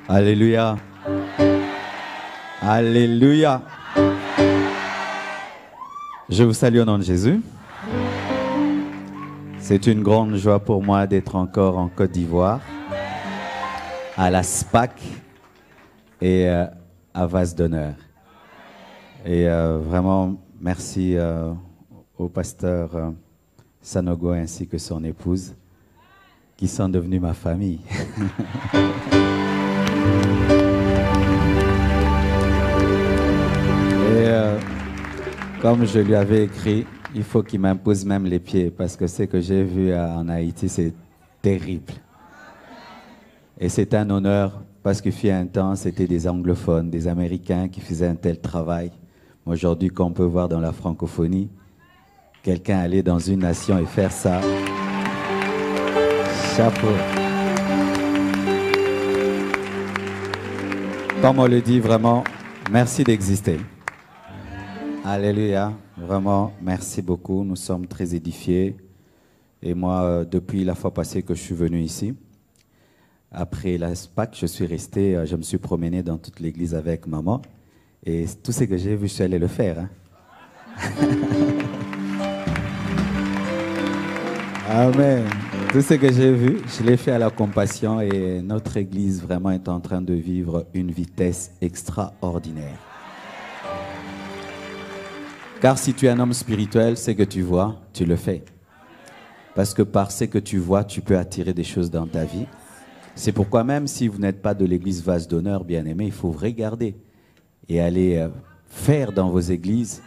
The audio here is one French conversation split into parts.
Alléluia. Alléluia. Je vous salue au nom de Jésus. C'est une grande joie pour moi d'être encore en Côte d'Ivoire, à la SPAC et à Vase d'honneur. Et vraiment, merci au pasteur Sanogo ainsi que son épouse, qui sont devenus ma famille. Comme je lui avais écrit, il faut qu'il m'impose même les pieds parce que ce que j'ai vu en Haïti, c'est terrible. Et c'est un honneur parce qu'il fut un temps, c'était des anglophones, des Américains qui faisaient un tel travail. Aujourd'hui, qu'on peut voir dans la francophonie, quelqu'un aller dans une nation et faire ça. Chapeau. Comme on le dit vraiment, merci d'exister. Alléluia, vraiment, merci beaucoup. Nous sommes très édifiés. Et moi, depuis la fois passée que je suis venu ici, après la SPAC, je suis resté, je me suis promené dans toute l'église avec maman. Et tout ce que j'ai vu, je suis allé le faire. Hein. Amen. Tout ce que j'ai vu, je l'ai fait à la compassion. Et notre église vraiment est en train de vivre une vitesse extraordinaire. Car si tu es un homme spirituel, ce que tu vois, tu le fais. Parce que par ce que tu vois, tu peux attirer des choses dans ta vie. C'est pourquoi même si vous n'êtes pas de l'église Vase d'honneur, bien-aimé, il faut regarder et aller faire dans vos églises.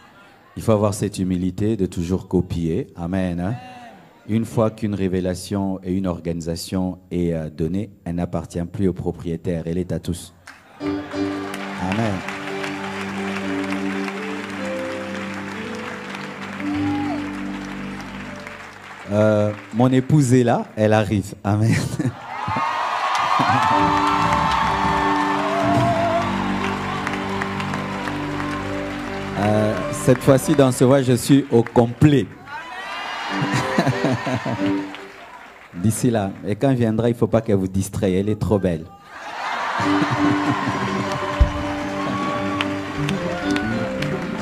Il faut avoir cette humilité de toujours copier. Amen. Hein? Une fois qu'une révélation et une organisation est donnée, elle n'appartient plus au propriétaire, elle est à tous. Amen. Mon épouse est là, elle arrive. Amen. Cette fois-ci, dans ce voyage, je suis au complet. D'ici là. Et quand elle viendra, il ne faut pas qu'elle vous distraie. Elle est trop belle.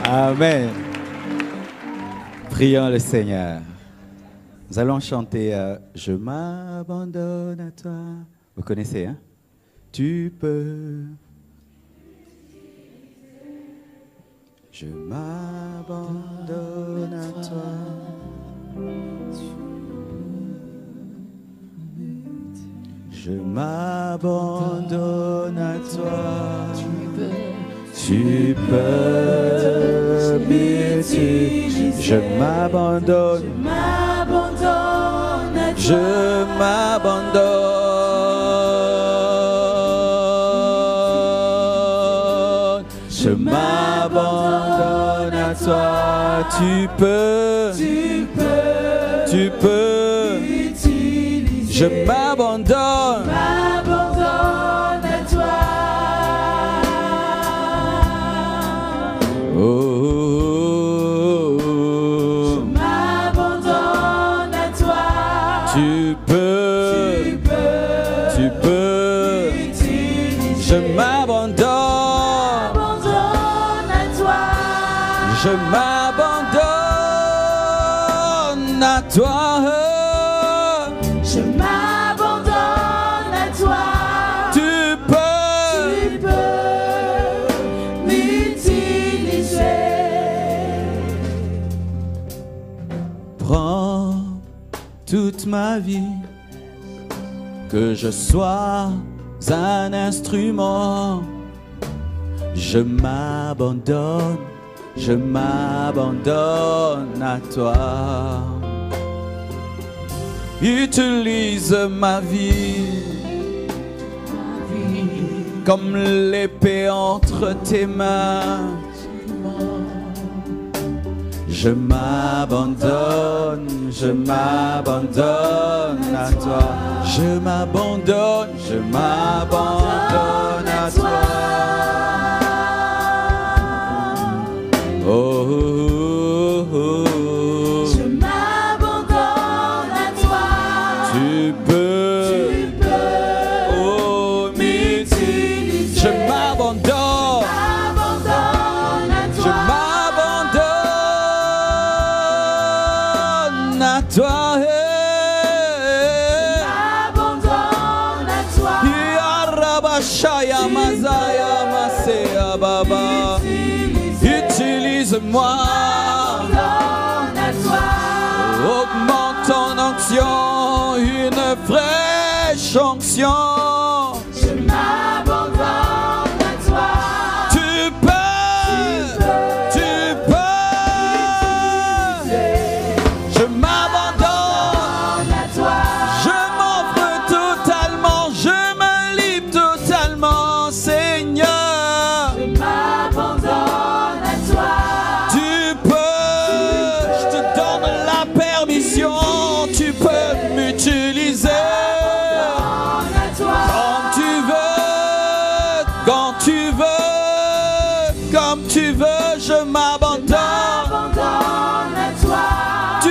Amen. Prions le Seigneur. Nous allons chanter Je m'abandonne à toi. Vous connaissez, hein? Tu peux. Je m'abandonne à toi. Je m'abandonne à toi. Tu peux m'utiliser. Je m'abandonne. Je m'abandonne. Je m'abandonne à toi. Tu peux. Je m'abandonne. À toi. Oh, oh, oh. Je m'abandonne à toi. Tu peux. Je m'abandonne à toi. Je m'abandonne à toi. Toute ma vie, que je sois un instrument, je m'abandonne à toi. Utilise ma vie comme l'épée entre tes mains. Je m'abandonne à toi. Je m'abandonne à toi. Oh, oh, oh, oh. Je m'abandonne à toi. Tu peux, oh, m'utiliser. Shaya Mazaya Masea Baba. Utilise-moi. Augmente ton onction, une fraîche onction. Je m'abandonne à toi. Tu peux. Je m'abandonne à toi. Je m'offre totalement, je me livre totalement, Seigneur. Je m'abandonne à toi. Tu peux, je te donne la permission, tu peux m'utiliser. Quand tu veux, comme tu veux, je m'abandonne. À toi. Tu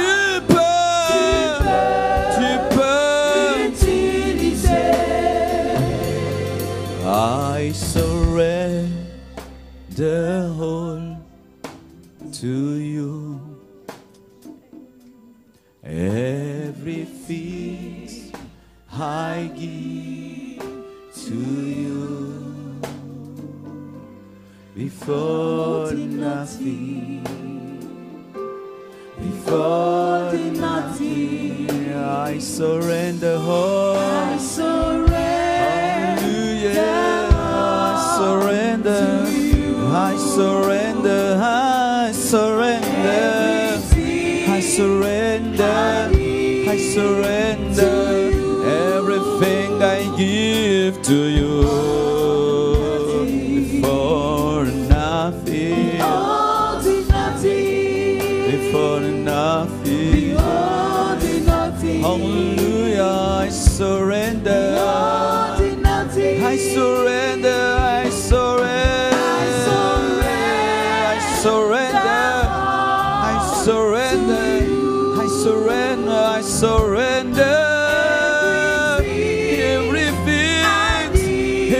peux utiliser. I surrender all to you. Everything I give to you. Before nothing, before nothing, I surrender all. I surrender. Hallelujah. I surrender. I surrender. I surrender. I surrender. I surrender. Everything I give to you. Before nothing. Before nothing. Hallelujah. I surrender. I surrender. I surrender. I surrender. I surrender. I surrender. I surrender.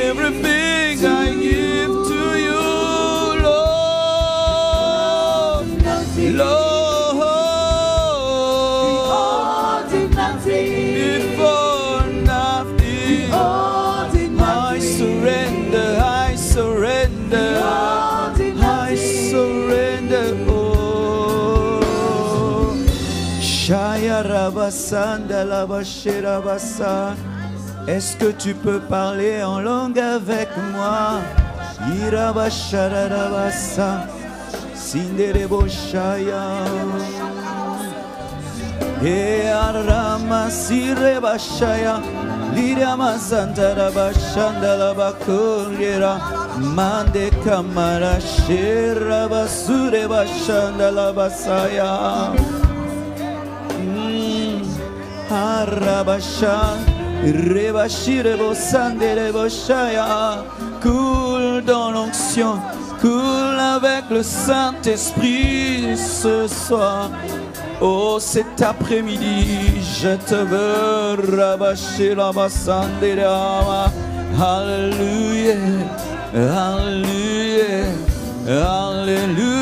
Everything I give to you, Lord. Lord. Before nothing. I surrender. I surrender. I surrender. Oh. Shaya Rabasanda Labashira Basa. Est-ce que tu peux parler en langue avec moi? Irabasharabasa, Sindereboshaya. E Arama Sirebashaya, Lirama Santarabashandalabakurira, Mande Kamara Shirabasurebashandalabasaya. Arabashan. Rebashirebo Sanderebo Shaya, coule dans l'onction, coule avec le Saint-Esprit ce soir. Oh, cet après-midi, je te veux, Rabashirama Sanderama. Alléluia, Alléluia, Alléluia.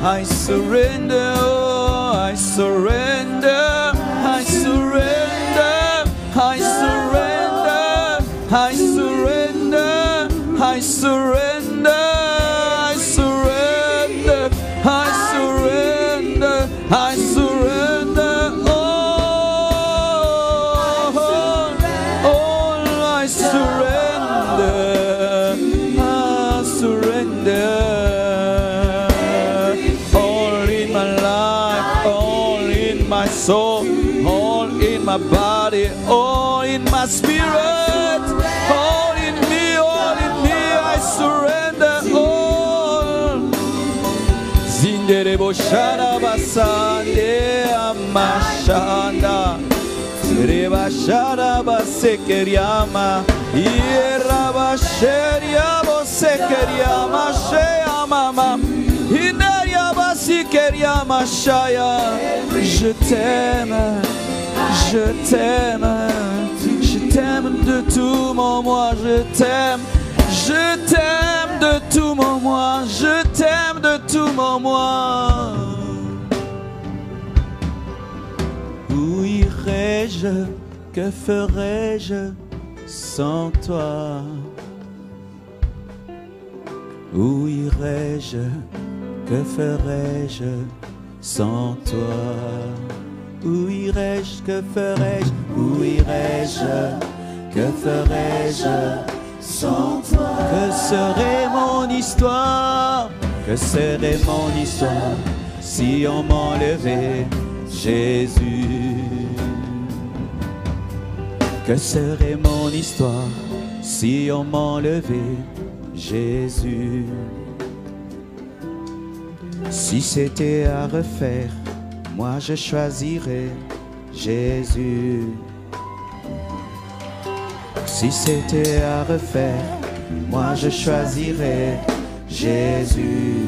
I surrender, oh, I surrender, I surrender, I surrender, I surrender, I surrender, I surrender, I surrender, I surrender, all I surrender, I surrender. Soul, all in my body, all in my spirit, all in me, I surrender all. Zinderebo Sharabasande Amashanda, Reba Sharabasekeriama, Yerabasheriabo Sekeriama, Sheyamama. Je t'aime, je t'aime, je t'aime de tout mon moi, je t'aime de tout mon moi, je t'aime de tout mon moi. Oui, irais-je, que ferais-je sans toi? Où irais-je, que ferais-je sans toi? Où irais-je, que ferais-je? Où irais-je, que ferais-je sans toi? Que serait mon histoire? Que serait mon histoire si on m'enlevait Jésus? Que serait mon histoire si on m'enlevait Jésus? Si c'était à refaire, moi je choisirais Jésus. Si c'était à refaire, moi je choisirais Jésus.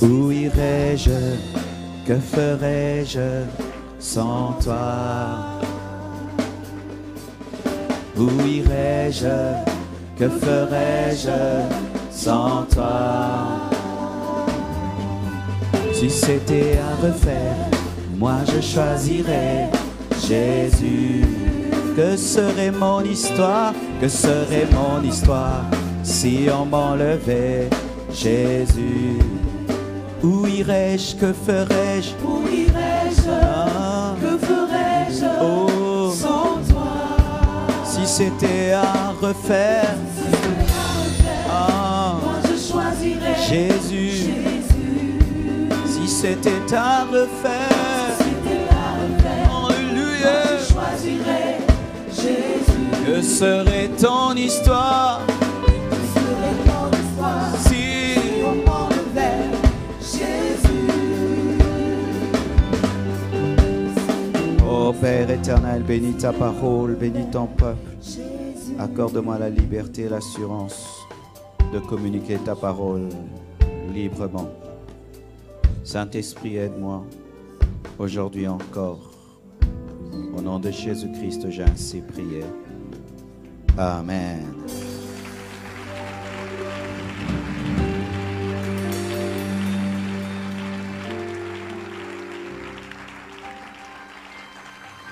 Où irais-je, que ferais-je sans toi? Où irais-je, que ferais-je sans toi? Si c'était à refaire, moi je choisirais Jésus. Que serait mon histoire? Que serait mon histoire si on m'enlevait Jésus? Où irais-je? Que ferais-je? Où irais-je? Que ferais-je Oh, sans toi? si c'était à refaire, Moi je choisirais Jésus. Jésus. Si c'était à refaire, C'était à refaire. Moi alléluia. je choisirais Jésus. Que serait ton histoire Que serait ton histoire si si on m'enlevait Jésus? Oh Père éternel, bénis ta parole, bénis ton peuple. Accorde-moi la liberté et l'assurance de communiquer ta parole librement. Saint-Esprit, aide-moi aujourd'hui encore. Au nom de Jésus-Christ, j'ai ainsi prié. Amen.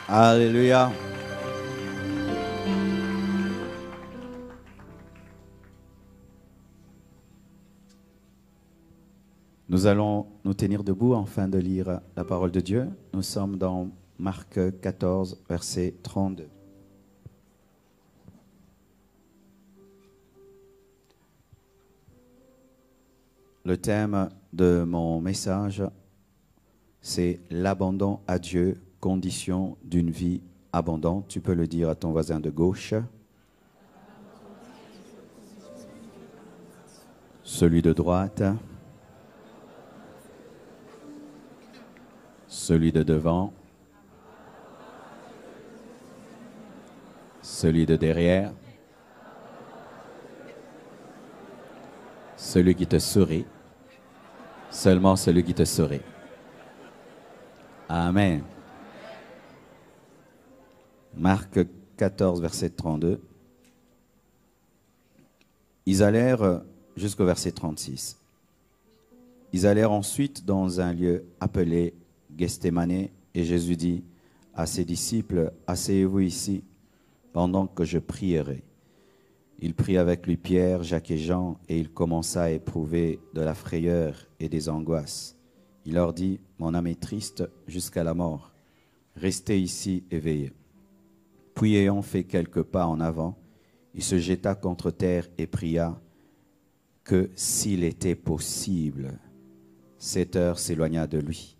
Alléluia. Nous allons nous tenir debout afin de lire la parole de Dieu. Nous sommes dans Marc 14, verset 32. Le thème de mon message, c'est l'abandon à Dieu, condition d'une vie abondante. Tu peux le dire à ton voisin de gauche. Celui de droite. Celui de devant. Celui de derrière. Celui qui te sourit. Seulement celui qui te sourit. Amen. Marc 14, verset 32. Ils allèrent jusqu'au verset 36. Ils allèrent ensuite dans un lieu appelé Gethsémane, et Jésus dit à ses disciples, « Asseyez-vous ici, pendant que je prierai. » Il prit avec lui Pierre, Jacques et Jean, et il commença à éprouver de la frayeur et des angoisses. Il leur dit, « Mon âme est triste jusqu'à la mort. Restez ici et veillez. » Puis ayant fait quelques pas en avant, il se jeta contre terre et pria que s'il était possible, cette heure s'éloigna de lui.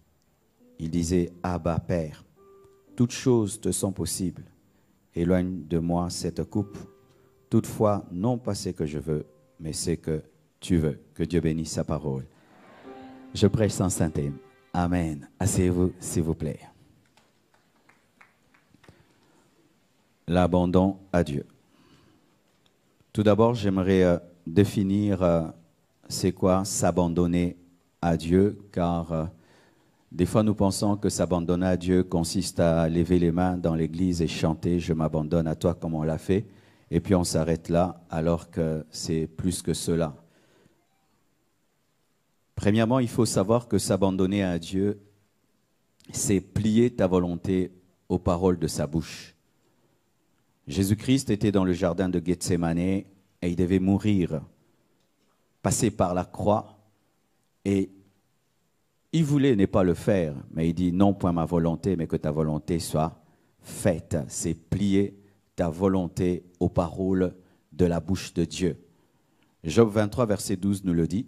Il disait, « Abba, Père, toutes choses te sont possibles. Éloigne de moi cette coupe. Toutefois, non pas ce que je veux, mais ce que tu veux. » Que Dieu bénisse sa parole. Je prêche sans sainteté. Amen. Asseyez-vous, s'il vous plaît. L'abandon à Dieu. Tout d'abord, j'aimerais définir c'est quoi s'abandonner à Dieu, car des fois nous pensons que s'abandonner à Dieu consiste à lever les mains dans l'église et chanter « Je m'abandonne à toi » comme on l'a fait, et puis on s'arrête là, alors que c'est plus que cela. Premièrement, il faut savoir que s'abandonner à Dieu, c'est plier ta volonté aux paroles de sa bouche. Jésus-Christ était dans le jardin de Gethsémane et il devait mourir, passer par la croix, et il voulait ne pas le faire, mais il dit non point ma volonté, mais que ta volonté soit faite. C'est plier ta volonté aux paroles de la bouche de Dieu. Job 23, verset 12 nous le dit.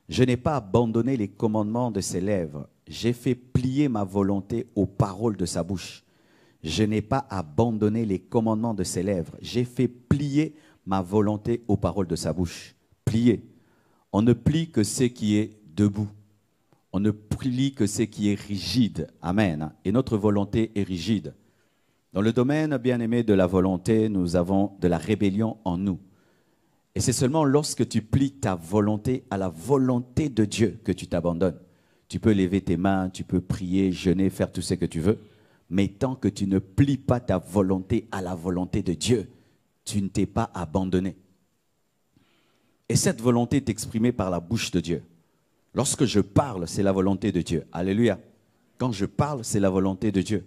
Je n'ai pas abandonné les commandements de ses lèvres. J'ai fait plier ma volonté aux paroles de sa bouche. Je n'ai pas abandonné les commandements de ses lèvres. J'ai fait plier ma volonté aux paroles de sa bouche. Plier. On ne plie que ce qui est debout. On ne plie que ce qui est rigide. Amen. Et notre volonté est rigide. Dans le domaine, bien-aimé, de la volonté, nous avons de la rébellion en nous. Et c'est seulement lorsque tu plies ta volonté à la volonté de Dieu que tu t'abandonnes. Tu peux lever tes mains, tu peux prier, jeûner, faire tout ce que tu veux. Mais tant que tu ne plies pas ta volonté à la volonté de Dieu, tu ne t'es pas abandonné. Et cette volonté est exprimée par la bouche de Dieu. Lorsque je parle, c'est la volonté de Dieu. Alléluia. Quand je parle, c'est la volonté de Dieu.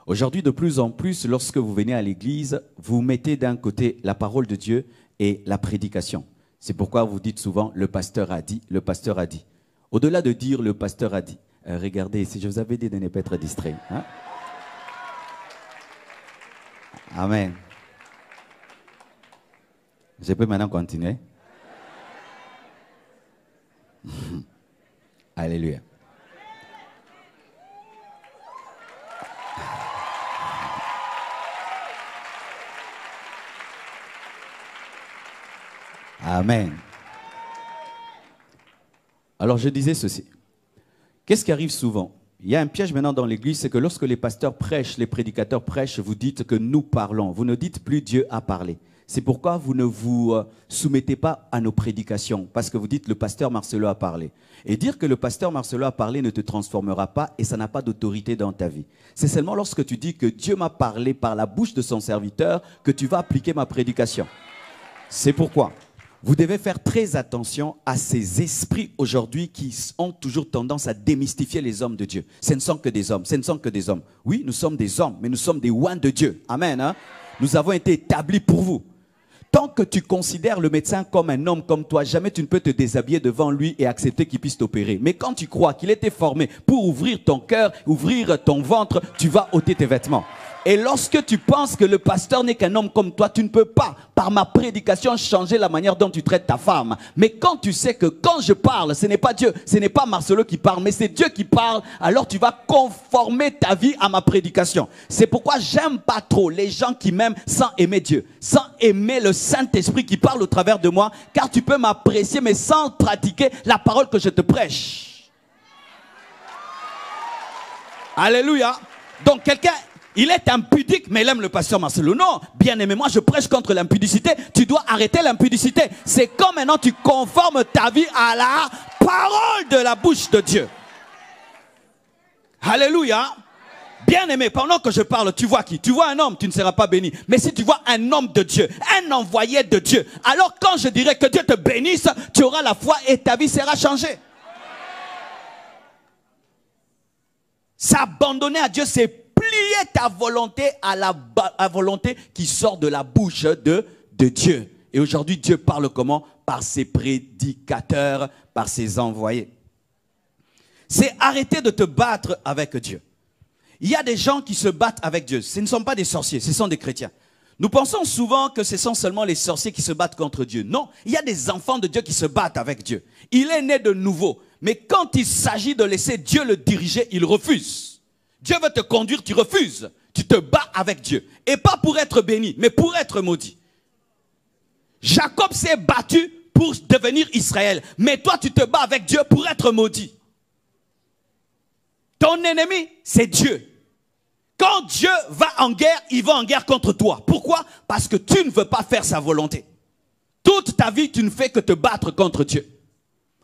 Aujourd'hui, de plus en plus, lorsque vous venez à l'église, vous mettez d'un côté la parole de Dieu et la prédication. C'est pourquoi vous dites souvent, le pasteur a dit, le pasteur a dit. Au-delà de dire, le pasteur a dit. Regardez, si je vous avais dit de ne pas être distrait. Hein? Amen. Je peux maintenant continuer? Alléluia. Amen. Alors je disais ceci. Qu'est-ce qui arrive souvent? Il y a un piège maintenant dans l'église, c'est que lorsque les pasteurs prêchent, les prédicateurs prêchent, vous dites que nous parlons. Vous ne dites plus Dieu a parlé. C'est pourquoi vous ne vous soumettez pas à nos prédications, parce que vous dites le pasteur Marcelo a parlé. Et dire que le pasteur Marcelo a parlé ne te transformera pas et ça n'a pas d'autorité dans ta vie. C'est seulement lorsque tu dis que Dieu m'a parlé par la bouche de son serviteur que tu vas appliquer ma prédication. C'est pourquoi vous devez faire très attention à ces esprits aujourd'hui qui ont toujours tendance à démystifier les hommes de Dieu. Ce ne sont que des hommes, ce ne sont que des hommes. Oui, nous sommes des hommes, mais nous sommes des oins de Dieu. Amen. Hein? Nous avons été établis pour vous. Tant que tu considères le médecin comme un homme comme toi, jamais tu ne peux te déshabiller devant lui et accepter qu'il puisse t'opérer. Mais quand tu crois qu'il était formé pour ouvrir ton cœur, ouvrir ton ventre, tu vas ôter tes vêtements. Et lorsque tu penses que le pasteur n'est qu'un homme comme toi, tu ne peux pas, par ma prédication, changer la manière dont tu traites ta femme. Mais quand tu sais que quand je parle, ce n'est pas Dieu, ce n'est pas Marcelo qui parle, mais c'est Dieu qui parle, alors tu vas conformer ta vie à ma prédication. C'est pourquoi j'aime pas trop les gens qui m'aiment sans aimer Dieu, sans aimer le Saint-Esprit qui parle au travers de moi, car tu peux m'apprécier, mais sans pratiquer la parole que je te prêche. Alléluia. Donc quelqu'un... il est impudique, mais il aime le pasteur Marcelo. Non, bien aimé, moi je prêche contre l'impudicité. Tu dois arrêter l'impudicité. C'est comme maintenant tu conformes ta vie à la parole de la bouche de Dieu. Alléluia. Bien aimé, pendant que je parle, tu vois qui? Tu vois un homme, tu ne seras pas béni. Mais si tu vois un homme de Dieu, un envoyé de Dieu, alors quand je dirai que Dieu te bénisse, tu auras la foi et ta vie sera changée. S'abandonner à Dieu, c'est plier ta volonté à la volonté qui sort de la bouche de Dieu. Et aujourd'hui, Dieu parle comment? Par ses prédicateurs, par ses envoyés. C'est arrêter de te battre avec Dieu. Il y a des gens qui se battent avec Dieu. Ce ne sont pas des sorciers, ce sont des chrétiens. Nous pensons souvent que ce sont seulement les sorciers qui se battent contre Dieu. Non, il y a des enfants de Dieu qui se battent avec Dieu. Il est né de nouveau. Mais quand il s'agit de laisser Dieu le diriger, il refuse. Dieu veut te conduire, tu refuses. Tu te bats avec Dieu. Et pas pour être béni, mais pour être maudit. Jacob s'est battu pour devenir Israël. Mais toi, tu te bats avec Dieu pour être maudit. Ton ennemi, c'est Dieu. Quand Dieu va en guerre, il va en guerre contre toi. Pourquoi? Parce que tu ne veux pas faire sa volonté. Toute ta vie, tu ne fais que te battre contre Dieu.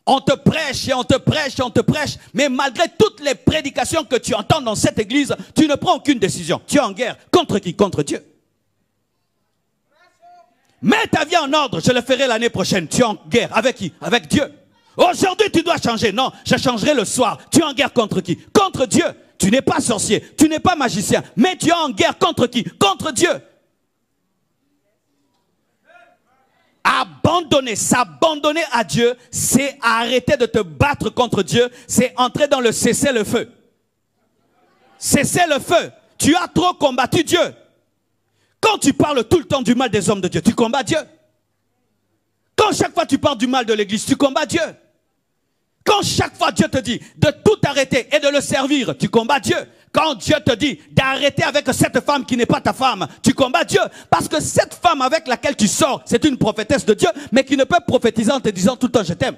On te prêche et on te prêche et on te prêche. Mais malgré toutes les prédications que tu entends dans cette église, tu ne prends aucune décision. Tu es en guerre. Contre qui? Contre Dieu. Mets ta vie en ordre. Je le ferai l'année prochaine. Tu es en guerre. Avec qui? Avec Dieu. Aujourd'hui, tu dois changer. Non, je changerai le soir. Tu es en guerre contre qui? Contre Dieu. Tu n'es pas sorcier, tu n'es pas magicien, mais tu es en guerre contre qui? Contre Dieu. Abandonner, s'abandonner à Dieu, c'est arrêter de te battre contre Dieu, c'est entrer dans le cessez-le-feu. Cessez-le-feu. Tu as trop combattu Dieu. Quand tu parles tout le temps du mal des hommes de Dieu, tu combats Dieu. Quand chaque fois tu parles du mal de l'église, tu combats Dieu. Quand chaque fois Dieu te dit de tout arrêter et de le servir, tu combats Dieu. Quand Dieu te dit d'arrêter avec cette femme qui n'est pas ta femme, tu combats Dieu. Parce que cette femme avec laquelle tu sors, c'est une prophétesse de Dieu, mais qui ne peut prophétiser en te disant tout le temps je t'aime.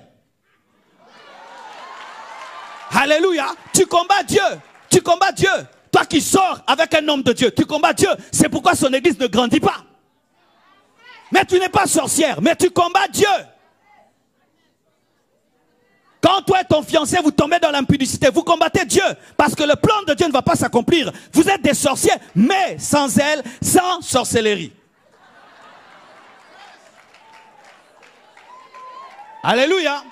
Alléluia. Tu combats Dieu. Tu combats Dieu. Toi qui sors avec un homme de Dieu, tu combats Dieu. C'est pourquoi son église ne grandit pas. Mais tu n'es pas sorcière, mais tu combats Dieu. Quand toi et ton fiancé, vous tombez dans l'impudicité, vous combattez Dieu. Parce que le plan de Dieu ne va pas s'accomplir. Vous êtes des sorciers, mais sans zèle, sans sorcellerie. Alléluia.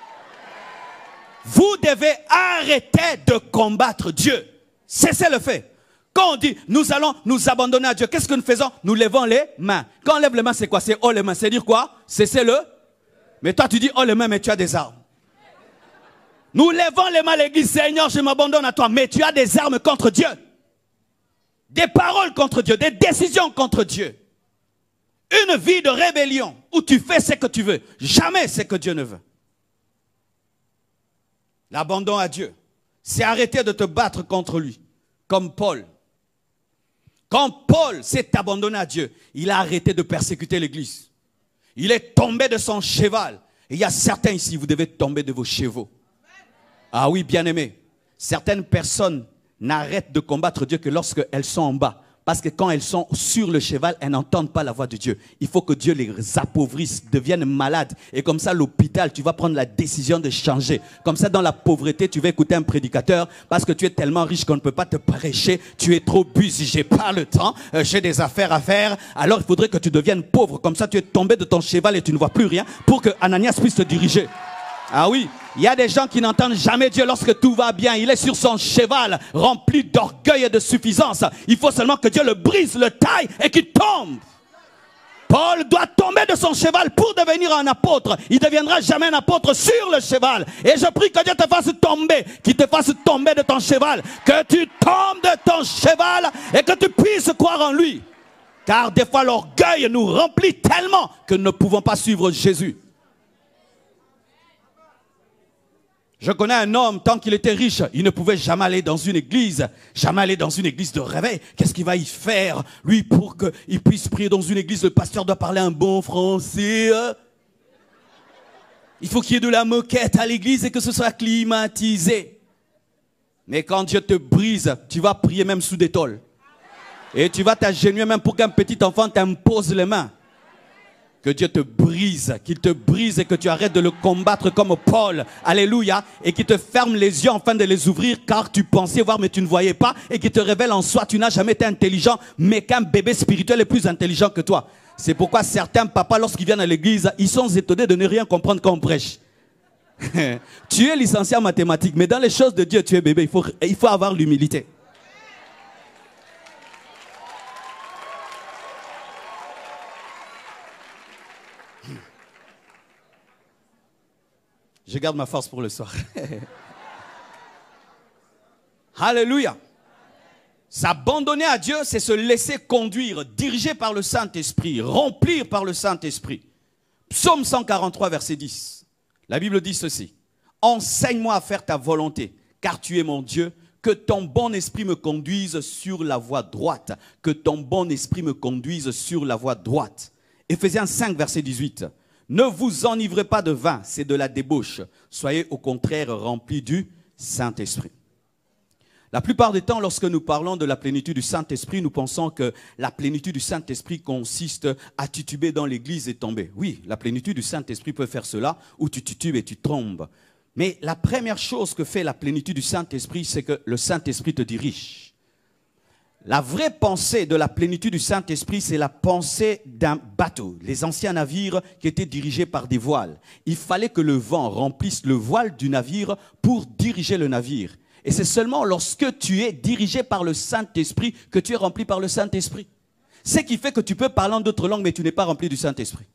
Vous devez arrêter de combattre Dieu. Cessez le fait. Quand on dit, nous allons nous abandonner à Dieu, qu'est-ce que nous faisons? Nous levons les mains. Quand on lève les mains, c'est quoi? C'est oh les mains. C'est dire quoi? Cessez-le. Mais toi, tu dis oh les mains, mais tu as des armes. Nous levons les mains à l'église, Seigneur, je m'abandonne à toi. Mais tu as des armes contre Dieu. Des paroles contre Dieu, des décisions contre Dieu. Une vie de rébellion où tu fais ce que tu veux, jamais ce que Dieu ne veut. L'abandon à Dieu, c'est arrêter de te battre contre lui, comme Paul. Quand Paul s'est abandonné à Dieu, il a arrêté de persécuter l'église. Il est tombé de son cheval. Et il y a certains ici, vous devez tomber de vos chevaux. Ah oui, bien-aimés, certaines personnes n'arrêtent de combattre Dieu que lorsqu'elles sont en bas. Parce que quand elles sont sur le cheval, elles n'entendent pas la voix de Dieu. Il faut que Dieu les appauvrisse, deviennent malades. Et comme ça, à l'hôpital, tu vas prendre la décision de changer. Comme ça, dans la pauvreté, tu vas écouter un prédicateur parce que tu es tellement riche qu'on ne peut pas te prêcher. Tu es trop busy, j'ai pas le temps, j'ai des affaires à faire. Alors, il faudrait que tu deviennes pauvre. Comme ça, tu es tombé de ton cheval et tu ne vois plus rien pour que Ananias puisse te diriger. Ah oui, il y a des gens qui n'entendent jamais Dieu lorsque tout va bien. Il est sur son cheval, rempli d'orgueil et de suffisance. Il faut seulement que Dieu le brise, le taille et qu'il tombe. Paul doit tomber de son cheval pour devenir un apôtre. Il ne deviendra jamais un apôtre sur le cheval. Et je prie que Dieu te fasse tomber, qu'il te fasse tomber de ton cheval. Que tu tombes de ton cheval et que tu puisses croire en lui. Car des fois l'orgueil nous remplit tellement que nous ne pouvons pas suivre Jésus. Je connais un homme, tant qu'il était riche, il ne pouvait jamais aller dans une église de réveil. Qu'est-ce qu'il va y faire, lui, pour qu'il puisse prier dans une église? Le pasteur doit parler un bon français. Il faut qu'il y ait de la moquette à l'église et que ce soit climatisé. Mais quand Dieu te brise, tu vas prier même sous des tôles. Et tu vas t'agenouiller même pour qu'un petit enfant t'impose les mains. Que Dieu te brise, qu'il te brise et que tu arrêtes de le combattre comme Paul. Alléluia. Et qu'il te ferme les yeux afin de les ouvrir car tu pensais voir mais tu ne voyais pas. Et qu'il te révèle en soi, tu n'as jamais été intelligent mais qu'un bébé spirituel est plus intelligent que toi. C'est pourquoi certains papas, lorsqu'ils viennent à l'église, ils sont étonnés de ne rien comprendre quand on prêche. Tu es licencié en mathématiques, mais dans les choses de Dieu, tu es bébé. Il faut avoir l'humilité. Je garde ma force pour le soir. Alléluia. S'abandonner à Dieu, c'est se laisser conduire, dirigé par le Saint-Esprit, remplir par le Saint-Esprit. Psaume 143, verset 10. La Bible dit ceci. Enseigne-moi à faire ta volonté, car tu es mon Dieu. Que ton bon esprit me conduise sur la voie droite. Que ton bon esprit me conduise sur la voie droite. Éphésiens 5, verset 18. Ne vous enivrez pas de vin, c'est de la débauche. Soyez au contraire remplis du Saint-Esprit. La plupart des temps, lorsque nous parlons de la plénitude du Saint-Esprit, nous pensons que la plénitude du Saint-Esprit consiste à tituber dans l'église et tomber. Oui, la plénitude du Saint-Esprit peut faire cela, où tu titubes et tu tombes. Mais la première chose que fait la plénitude du Saint-Esprit, c'est que le Saint-Esprit te dirige. La vraie pensée de la plénitude du Saint-Esprit, c'est la pensée d'un bateau. Les anciens navires qui étaient dirigés par des voiles. Il fallait que le vent remplisse le voile du navire pour diriger le navire. Et c'est seulement lorsque tu es dirigé par le Saint-Esprit que tu es rempli par le Saint-Esprit. Ce qui fait que tu peux parler en d'autres langues, mais tu n'es pas rempli du Saint-Esprit.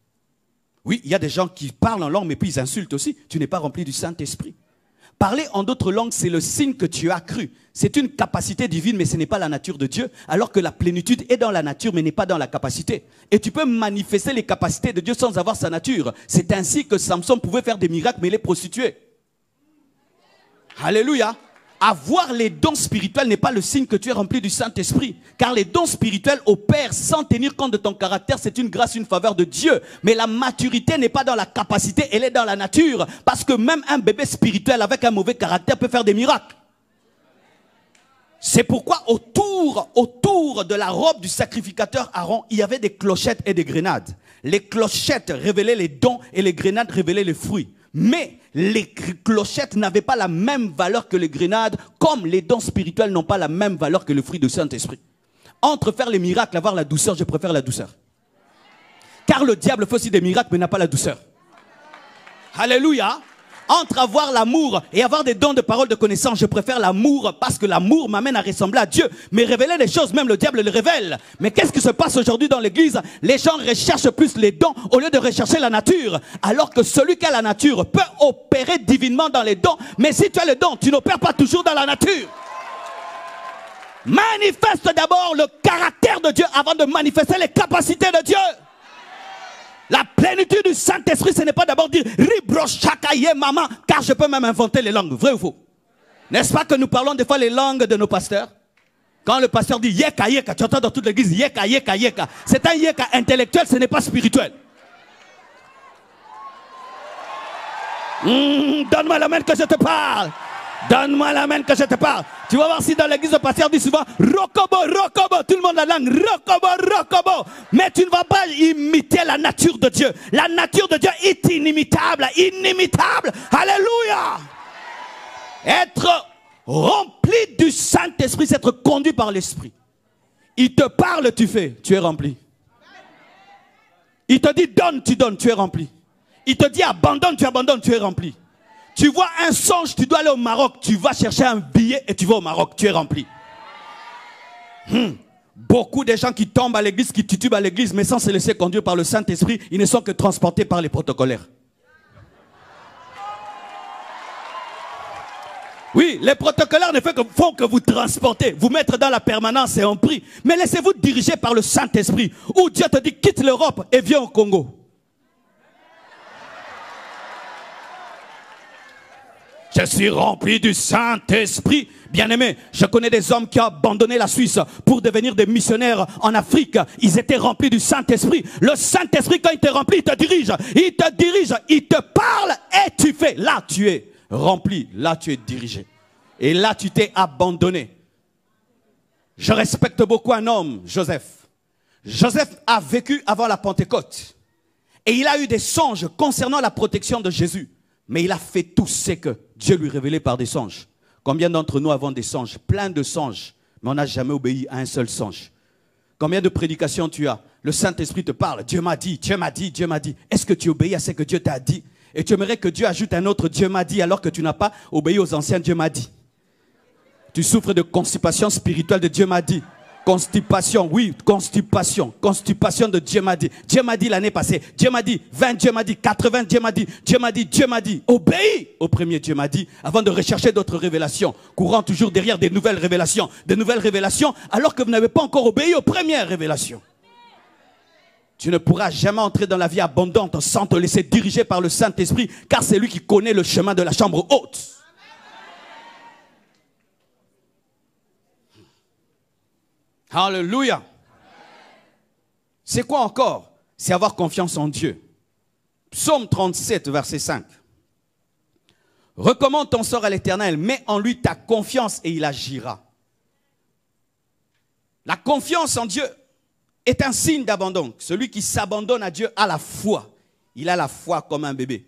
Oui, il y a des gens qui parlent en langue, mais puis ils insultent aussi. Tu n'es pas rempli du Saint-Esprit. Parler en d'autres langues, c'est le signe que tu as cru. C'est une capacité divine, mais ce n'est pas la nature de Dieu. Alors que la plénitude est dans la nature, mais n'est pas dans la capacité. Et tu peux manifester les capacités de Dieu sans avoir sa nature. C'est ainsi que Samson pouvait faire des miracles, mais les prostituer. Alléluia. Avoir les dons spirituels n'est pas le signe que tu es rempli du Saint-Esprit. Car les dons spirituels opèrent sans tenir compte de ton caractère. C'est une grâce, une faveur de Dieu. Mais la maturité n'est pas dans la capacité, elle est dans la nature. Parce que même un bébé spirituel avec un mauvais caractère peut faire des miracles. C'est pourquoi autour de la robe du sacrificateur Aaron, il y avait des clochettes et des grenades. Les clochettes révélaient les dons et les grenades révélaient les fruits. Mais les clochettes n'avaient pas la même valeur que les grenades, comme les dons spirituels n'ont pas la même valeur que le fruit du Saint-Esprit. Entre faire les miracles et avoir la douceur, je préfère la douceur. Car le diable fait aussi des miracles, mais n'a pas la douceur. Alléluia. Entre avoir l'amour et avoir des dons de parole de connaissance, je préfère l'amour parce que l'amour m'amène à ressembler à Dieu. Mais révéler les choses, même le diable les révèle. Mais qu'est-ce qui se passe aujourd'hui dans l'église? Les gens recherchent plus les dons au lieu de rechercher la nature. Alors que celui qui a la nature peut opérer divinement dans les dons. Mais si tu as les dons, tu n'opères pas toujours dans la nature. Manifeste d'abord le caractère de Dieu avant de manifester les capacités de Dieu. La plénitude du Saint-Esprit, ce n'est pas d'abord dire Ribro Shakaye Maman, car je peux même inventer les langues. Vrai ou faux? N'est-ce pas que nous parlons des fois les langues de nos pasteurs? Quand le pasteur dit Yeka Yeka, tu entends dans toute l'église Yeka Yeka Yeka. C'est un Yeka intellectuel, ce n'est pas spirituel. Donne-moi la main que je te parle. Donne-moi la main que je te parle. Tu vas voir si dans l'église le pasteur dit souvent Rokobo, Rokobo, tout le monde la langue Rokobo, Rokobo. Mais tu ne vas pas imiter la nature de Dieu. La nature de Dieu est inimitable, inimitable. Alléluia. Être rempli du Saint-Esprit, c'est être conduit par l'Esprit. Il te parle, tu fais, tu es rempli. Il te dit donne, tu es rempli. Il te dit abandonne, tu es rempli. Tu vois un songe, tu dois aller au Maroc, tu vas chercher un billet et tu vas au Maroc, tu es rempli. Beaucoup de gens qui tombent à l'église, qui titubent à l'église, mais sans se laisser conduire par le Saint-Esprit, ils ne sont que transportés par les protocolaires. Oui, les protocolaires ne font que vous transporter, vous mettre dans la permanence et en prix. Mais laissez-vous diriger par le Saint-Esprit, où Dieu te dit quitte l'Europe et viens au Congo. Je suis rempli du Saint-Esprit. Bien-aimé, je connais des hommes qui ont abandonné la Suisse pour devenir des missionnaires en Afrique. Ils étaient remplis du Saint-Esprit. Le Saint-Esprit, quand il te remplit, il te dirige, il te parle et tu fais. Là, tu es rempli, là, tu es dirigé. Et là, tu t'es abandonné. Je respecte beaucoup un homme, Joseph. Joseph a vécu avant la Pentecôte. Et il a eu des songes concernant la protection de Jésus. Mais il a fait tout ce que Dieu lui révélait par des songes. Combien d'entre nous avons des songes? Plein de songes. Mais on n'a jamais obéi à un seul songe. Combien de prédications tu as? Le Saint-Esprit te parle. Dieu m'a dit, Dieu m'a dit, Dieu m'a dit. Est-ce que tu obéis à ce que Dieu t'a dit? Et tu aimerais que Dieu ajoute un autre Dieu m'a dit alors que tu n'as pas obéi aux anciens Dieu m'a dit. Tu souffres de constipation spirituelle de Dieu m'a dit. Constipation, oui, constipation. Constipation de Dieu m'a dit. Dieu m'a dit l'année passée. Dieu m'a dit 20, Dieu m'a dit 80, Dieu m'a dit. Dieu m'a dit, Dieu m'a dit. Obéis au premier Dieu m'a dit avant de rechercher d'autres révélations. Courant toujours derrière des nouvelles révélations. Des nouvelles révélations alors que vous n'avez pas encore obéi aux premières révélations. Tu ne pourras jamais entrer dans la vie abondante sans te laisser diriger par le Saint-Esprit car c'est lui qui connaît le chemin de la chambre haute. Alléluia. C'est quoi encore? C'est avoir confiance en Dieu. Psaume 37, verset 5. Recommande ton sort à l'Éternel, mets en lui ta confiance et il agira. La confiance en Dieu est un signe d'abandon. Celui qui s'abandonne à Dieu a la foi. Il a la foi comme un bébé.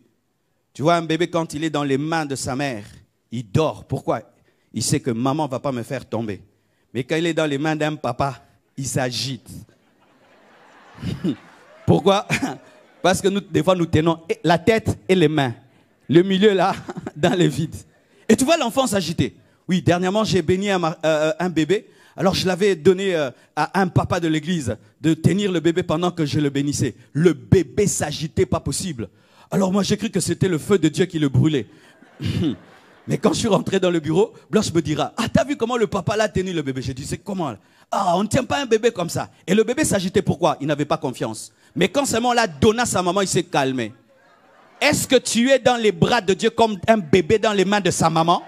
Tu vois un bébé quand il est dans les mains de sa mère, il dort. Pourquoi? Il sait que maman ne va pas me faire tomber. Mais quand il est dans les mains d'un papa, il s'agite. Pourquoi? Parce que nous, des fois, nous tenons la tête et les mains. Le milieu, là, dans le vide. Et tu vois l'enfant s'agiter. Oui, dernièrement, j'ai béni un bébé. Alors, je l'avais donné à un papa de l'église de tenir le bébé pendant que je le bénissais. Le bébé s'agitait, pas possible. Alors, moi, j'ai cru que c'était le feu de Dieu qui le brûlait. Mais quand je suis rentré dans le bureau, Blanche me dira, ah, t'as vu comment le papa l'a tenu le bébé? J'ai dit, c'est comment là? Ah, on ne tient pas un bébé comme ça. Et le bébé s'agitait, pourquoi? Il n'avait pas confiance. Mais quand seulement on l'a donné à sa maman, il s'est calmé. Est-ce que tu es dans les bras de Dieu comme un bébé dans les mains de sa maman?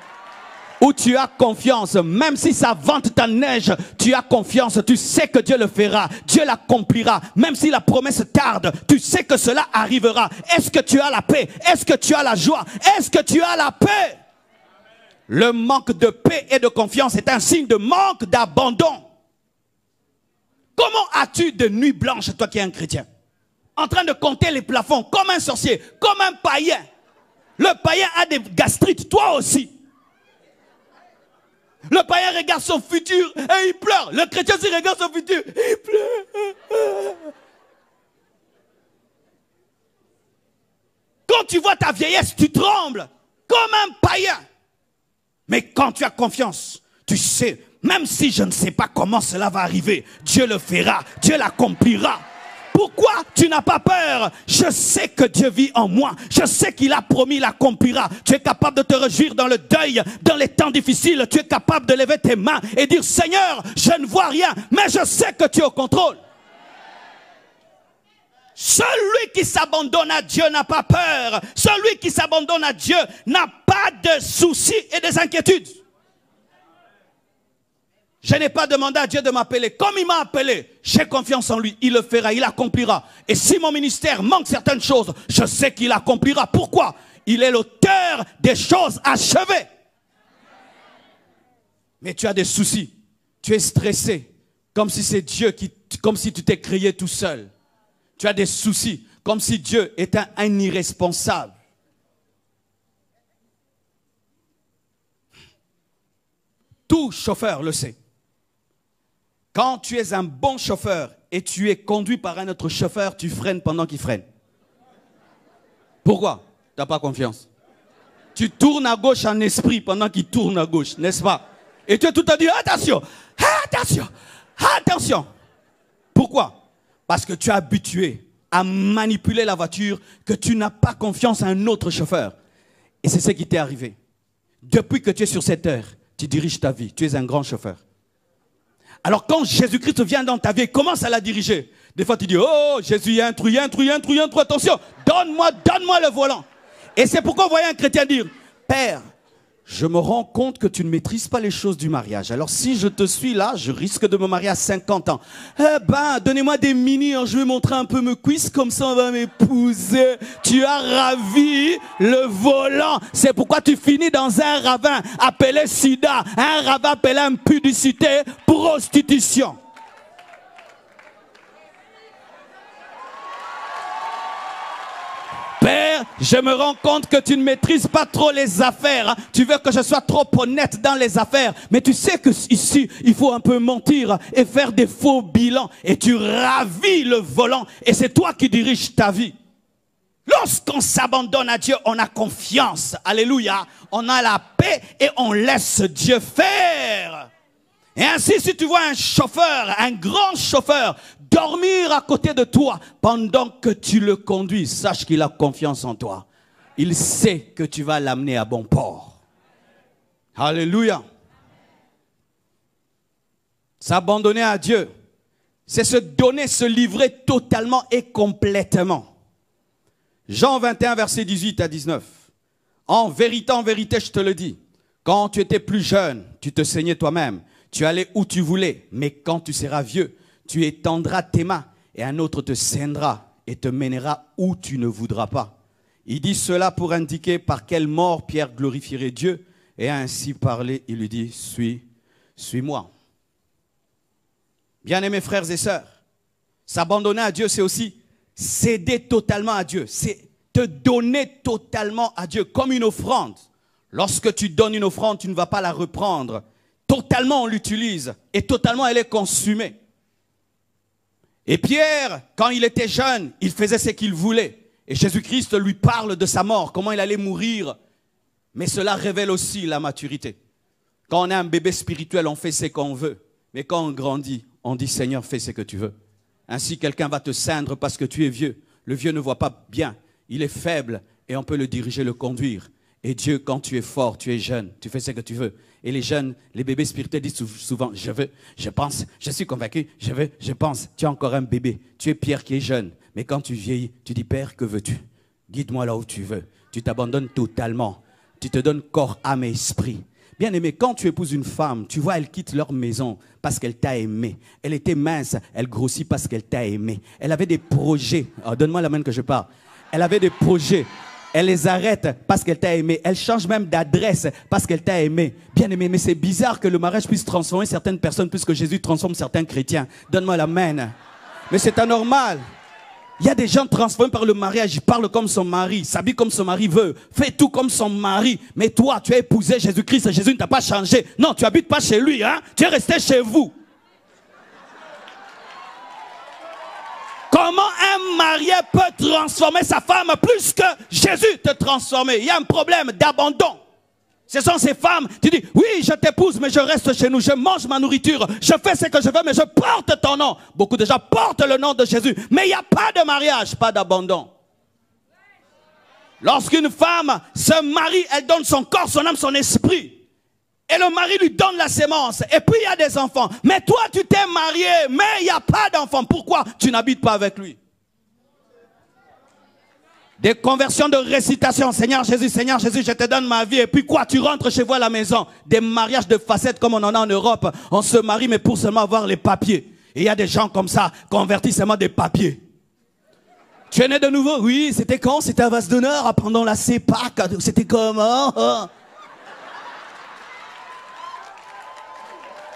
Ou tu as confiance, même si ça vente ta neige, tu as confiance, tu sais que Dieu le fera, Dieu l'accomplira, même si la promesse tarde, tu sais que cela arrivera. Est-ce que tu as la paix? Est-ce que tu as la joie? Est-ce que tu as la paix? Le manque de paix et de confiance est un signe de manque d'abandon. Comment as-tu de nuits blanches, toi qui es un chrétien, en train de compter les plafonds, comme un sorcier, comme un païen? Le païen a des gastrites, toi aussi. Le païen regarde son futur et il pleure. Le chrétien aussi regarde son futur, il pleure. Quand tu vois ta vieillesse, tu trembles comme un païen. Mais quand tu as confiance, tu sais, même si je ne sais pas comment cela va arriver, Dieu le fera, Dieu l'accomplira. Pourquoi tu n'as pas peur? Je sais que Dieu vit en moi. Je sais qu'il a promis, il l'accomplira. Tu es capable de te réjouir dans le deuil, dans les temps difficiles. Tu es capable de lever tes mains et dire, Seigneur, je ne vois rien, mais je sais que tu es au contrôle. Celui qui s'abandonne à Dieu n'a pas peur. Celui qui s'abandonne à Dieu n'a pas de soucis et des inquiétudes. Je n'ai pas demandé à Dieu de m'appeler. Comme il m'a appelé, j'ai confiance en lui. Il le fera, il accomplira. Et si mon ministère manque certaines choses, je sais qu'il accomplira. Pourquoi? Il est l'auteur des choses achevées. Mais tu as des soucis. Tu es stressé. Comme si c'est Dieu comme si tu t'es créé tout seul. Tu as des soucis. Comme si Dieu était un irresponsable. Tout chauffeur le sait. Quand tu es un bon chauffeur et tu es conduit par un autre chauffeur, tu freines pendant qu'il freine. Pourquoi? Tu n'as pas confiance. Tu tournes à gauche en esprit pendant qu'il tourne à gauche, n'est-ce pas? Et tu es tout à dire, attention, attention, attention. Pourquoi? Parce que tu es habitué à manipuler la voiture, que tu n'as pas confiance à un autre chauffeur. Et c'est ce qui t'est arrivé. Depuis que tu es sur cette terre, tu diriges ta vie, tu es un grand chauffeur. Alors quand Jésus-Christ vient dans ta vie, il commence à la diriger. Des fois tu dis, oh Jésus, il y a un trou, attention, donne-moi le volant. Et c'est pourquoi vous voyez un chrétien dire, Père, je me rends compte que tu ne maîtrises pas les choses du mariage. Alors si je te suis là, je risque de me marier à 50 ans. Eh ben, donnez-moi des mini, hein, je vais montrer un peu mes cuisses, comme ça on va m'épouser. Tu as ravi le volant. C'est pourquoi tu finis dans un ravin appelé sida, un ravin appelé impudicité, prostitution. Père, je me rends compte que tu ne maîtrises pas trop les affaires. Hein. Tu veux que je sois trop honnête dans les affaires. Mais tu sais que ici, il faut un peu mentir et faire des faux bilans. Et tu ravis le volant. Et c'est toi qui diriges ta vie. Lorsqu'on s'abandonne à Dieu, on a confiance. Alléluia. On a la paix et on laisse Dieu faire. Et ainsi, si tu vois un chauffeur, un grand chauffeur, dormir à côté de toi pendant que tu le conduis, sache qu'il a confiance en toi. Il sait que tu vas l'amener à bon port. Alléluia. S'abandonner à Dieu, c'est se donner, se livrer totalement et complètement. Jean 21, verset 18 à 19. En vérité, je te le dis, quand tu étais plus jeune, tu te saignais toi-même. Tu allais où tu voulais, mais quand tu seras vieux, tu étendras tes mains et un autre te scindra et te mènera où tu ne voudras pas. Il dit cela pour indiquer par quelle mort Pierre glorifierait Dieu. Et ainsi parlé, il lui dit, suis-moi. Bien-aimés frères et sœurs, s'abandonner à Dieu, c'est aussi céder totalement à Dieu. C'est te donner totalement à Dieu, comme une offrande. Lorsque tu donnes une offrande, tu ne vas pas la reprendre. Totalement, on l'utilise. Et totalement, elle est consumée. Et Pierre, quand il était jeune, il faisait ce qu'il voulait. Et Jésus-Christ lui parle de sa mort, comment il allait mourir. Mais cela révèle aussi la maturité. Quand on est un bébé spirituel, on fait ce qu'on veut. Mais quand on grandit, on dit « Seigneur, fais ce que tu veux ». Ainsi, quelqu'un va te ceindre parce que tu es vieux. Le vieux ne voit pas bien. Il est faible et on peut le diriger, le conduire. Et Dieu, quand tu es fort, tu es jeune, tu fais ce que tu veux. Et les jeunes, les bébés spirituels disent souvent « Je veux, je pense, je suis convaincu, je veux, je pense ». Tu es encore un bébé. Tu es Pierre qui est jeune. Mais quand tu vieillis, tu dis « Père, que veux-tu? Guide-moi là où tu veux ». Tu t'abandonnes totalement. Tu te donnes corps, âme et esprit. Bien aimé, quand tu épouses une femme, tu vois, elle quitte leur maison parce qu'elle t'a aimé. Elle était mince, elle grossit parce qu'elle t'a aimé. Elle avait des projets. Oh, donne-moi la main que je parle. Elle avait des projets. Elle les arrête parce qu'elle t'a aimé. Elle change même d'adresse parce qu'elle t'a aimé. Bien aimé, mais c'est bizarre que le mariage puisse transformer certaines personnes puisque Jésus transforme certains chrétiens. Donne-moi la main. Mais c'est anormal. Il y a des gens transformés par le mariage, ils parlent comme son mari, s'habillent comme son mari veut, fait tout comme son mari. Mais toi, tu as épousé Jésus-Christ et Jésus ne t'a pas changé. Non, tu n'habites pas chez lui, hein? Tu es resté chez vous. Comment un marié peut transformer sa femme plus que Jésus te transformer? Il y a un problème d'abandon. Ce sont ces femmes, tu dis, oui, je t'épouse, mais je reste chez nous, je mange ma nourriture, je fais ce que je veux, mais je porte ton nom. Beaucoup de gens portent le nom de Jésus, mais il n'y a pas de mariage, pas d'abandon. Lorsqu'une femme se marie, elle donne son corps, son âme, son esprit. Et le mari lui donne la sémence, et puis il y a des enfants. Mais toi, tu t'es marié, mais il n'y a pas d'enfants. Pourquoi tu n'habites pas avec lui? Des conversions de récitation. Seigneur Jésus, je te donne ma vie. Et puis quoi, tu rentres chez vous à la maison. Des mariages de facettes comme on en a en Europe. On se marie mais pour seulement avoir les papiers. Et il y a des gens comme ça, convertis seulement des papiers. Tu es né de nouveau? Oui, c'était quand? C'était un vase d'honneur pendant la CEPAC. C'était comment?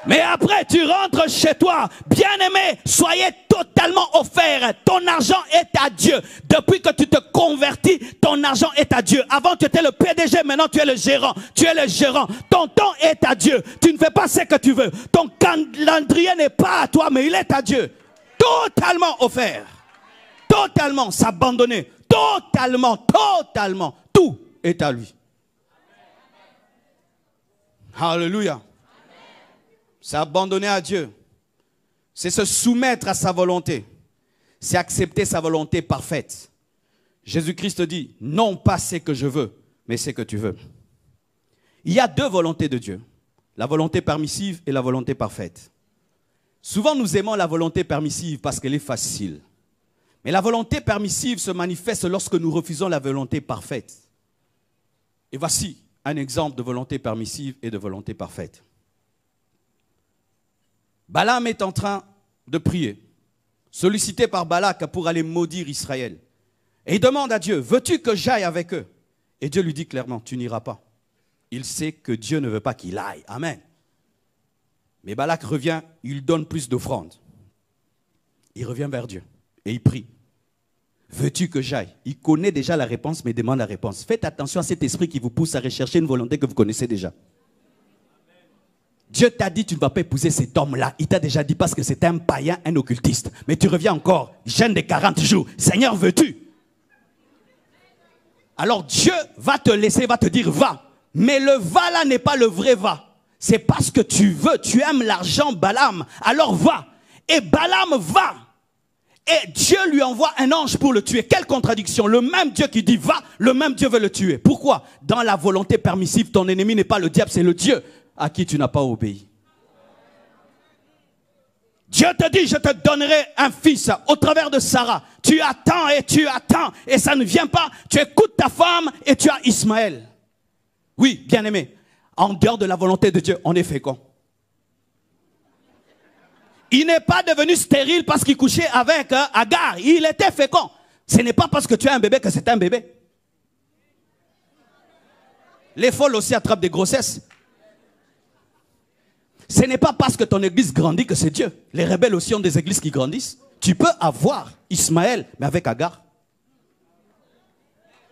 Mais après, tu rentres chez toi. Bien-aimé, soyez totalement offert. Ton argent est à Dieu. Depuis que tu te convertis, ton argent est à Dieu. Avant, tu étais le PDG, maintenant tu es le gérant. Tu es le gérant. Ton temps est à Dieu. Tu ne fais pas ce que tu veux. Ton calendrier n'est pas à toi, mais il est à Dieu. Totalement offert. Totalement s'abandonner. Totalement. Tout est à lui. Alléluia. S'abandonner à Dieu, c'est se soumettre à sa volonté. C'est accepter sa volonté parfaite. Jésus-Christ dit, non pas ce que je veux, mais ce que tu veux. Il y a deux volontés de Dieu, la volonté permissive et la volonté parfaite. Souvent nous aimons la volonté permissive parce qu'elle est facile. Mais la volonté permissive se manifeste lorsque nous refusons la volonté parfaite. Et voici un exemple de volonté permissive et de volonté parfaite. Balaam est en train de prier, sollicité par Balak pour aller maudire Israël. Et il demande à Dieu, veux-tu que j'aille avec eux? Et Dieu lui dit clairement, tu n'iras pas. Il sait que Dieu ne veut pas qu'il aille. Amen. Mais Balak revient, il donne plus d'offrandes. Il revient vers Dieu et il prie. Veux-tu que j'aille? Il connaît déjà la réponse, mais il demande la réponse. Faites attention à cet esprit qui vous pousse à rechercher une volonté que vous connaissez déjà. Dieu t'a dit tu ne vas pas épouser cet homme-là. Il t'a déjà dit parce que c'est un païen, un occultiste. Mais tu reviens encore, jeûne de 40 jours. Seigneur, veux-tu? Alors Dieu va te laisser, va te dire va. Mais le va là n'est pas le vrai va. C'est parce que tu veux, tu aimes l'argent Balaam. Alors va. Et Balaam va. Et Dieu lui envoie un ange pour le tuer. Quelle contradiction. Le même Dieu qui dit va, le même Dieu veut le tuer. Pourquoi? Dans la volonté permissive, ton ennemi n'est pas le diable, c'est le Dieu à qui tu n'as pas obéi. Dieu te dit, je te donnerai un fils au travers de Sarah. Tu attends et ça ne vient pas. Tu écoutes ta femme et tu as Ismaël. Oui, bien aimé, en dehors de la volonté de Dieu, on est fécond. Il n'est pas devenu stérile parce qu'il couchait avec Agar. Il était fécond. Ce n'est pas parce que tu as un bébé que c'est un bébé. Les folles aussi attrapent des grossesses. Ce n'est pas parce que ton église grandit que c'est Dieu. Les rebelles aussi ont des églises qui grandissent. Tu peux avoir Ismaël, mais avec Agar.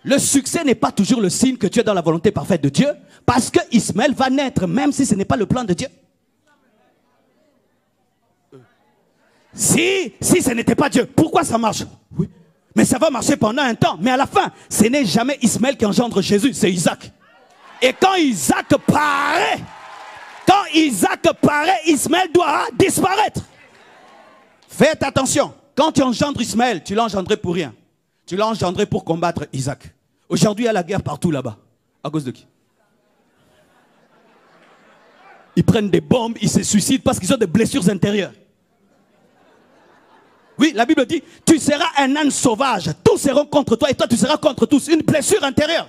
Le succès n'est pas toujours le signe que tu es dans la volonté parfaite de Dieu, parce que Ismaël va naître, même si ce n'est pas le plan de Dieu. Si ce n'était pas Dieu, pourquoi ça marche? Oui. Mais ça va marcher pendant un temps. Mais à la fin, ce n'est jamais Ismaël qui engendre Jésus, c'est Isaac. Et quand Isaac paraît, Ismaël doit disparaître. Faites attention. Quand tu engendres Ismaël, tu l'as engendré pour rien. Tu l'as engendré pour combattre Isaac. Aujourd'hui, il y a la guerre partout là-bas. À cause de qui? Ils prennent des bombes, ils se suicident parce qu'ils ont des blessures intérieures. Oui, la Bible dit, tu seras un âne sauvage. Tous seront contre toi et toi tu seras contre tous. Une blessure intérieure.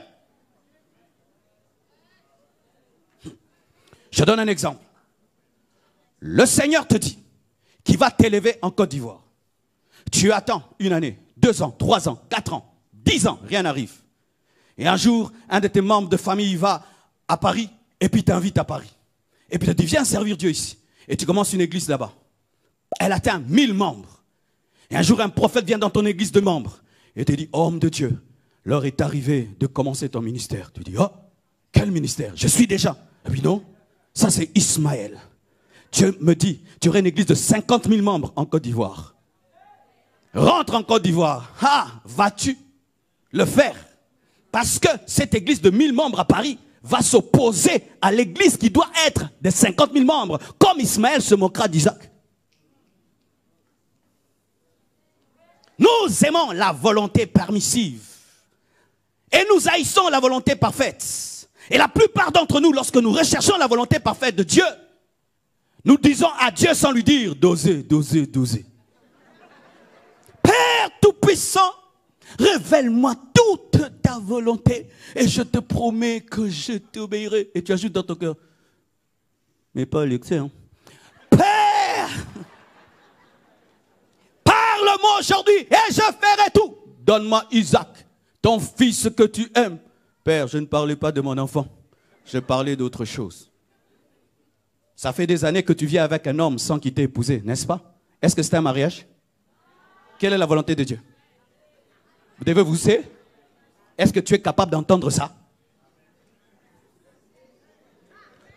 Je donne un exemple. Le Seigneur te dit qu'il va t'élever en Côte d'Ivoire. Tu attends 1 année, 2 ans, 3 ans, 4 ans, 10 ans, rien n'arrive. Et un jour, un de tes membres de famille va à Paris et puis t'invite à Paris. Et puis tu dis, viens servir Dieu ici. Et tu commences une église là-bas. Elle atteint 1000 membres. Et un jour, un prophète vient dans ton église de membres et te dit, homme de Dieu, l'heure est arrivée de commencer ton ministère. Tu dis, oh, quel ministère? Je suis déjà. Et puis non, ça c'est Ismaël. Dieu me dit, tu aurais une église de 50 000 membres en Côte d'Ivoire. Rentre en Côte d'Ivoire. Ah, vas-tu le faire? Parce que cette église de 1000 membres à Paris va s'opposer à l'église qui doit être de 50 000 membres. Comme Ismaël se moquera d'Isaac. Nous aimons la volonté permissive. Et nous haïssons la volonté parfaite. Et la plupart d'entre nous, lorsque nous recherchons la volonté parfaite de Dieu, nous disons à Dieu sans lui dire, doser, doser, doser. Père Tout-Puissant, révèle-moi toute ta volonté et je te promets que je t'obéirai. Et tu ajoutes dans ton cœur, mais pas l'excès, hein. Père, parle-moi aujourd'hui et je ferai tout. Donne-moi Isaac, ton fils que tu aimes. Père, je ne parlais pas de mon enfant, je parlais d'autre chose. Ça fait des années que tu vis avec un homme sans qu'il t'ait épousé, n'est-ce pas? Est-ce que c'est un mariage? Quelle est la volonté de Dieu? Vous devez vous dire, est-ce que tu es capable d'entendre ça?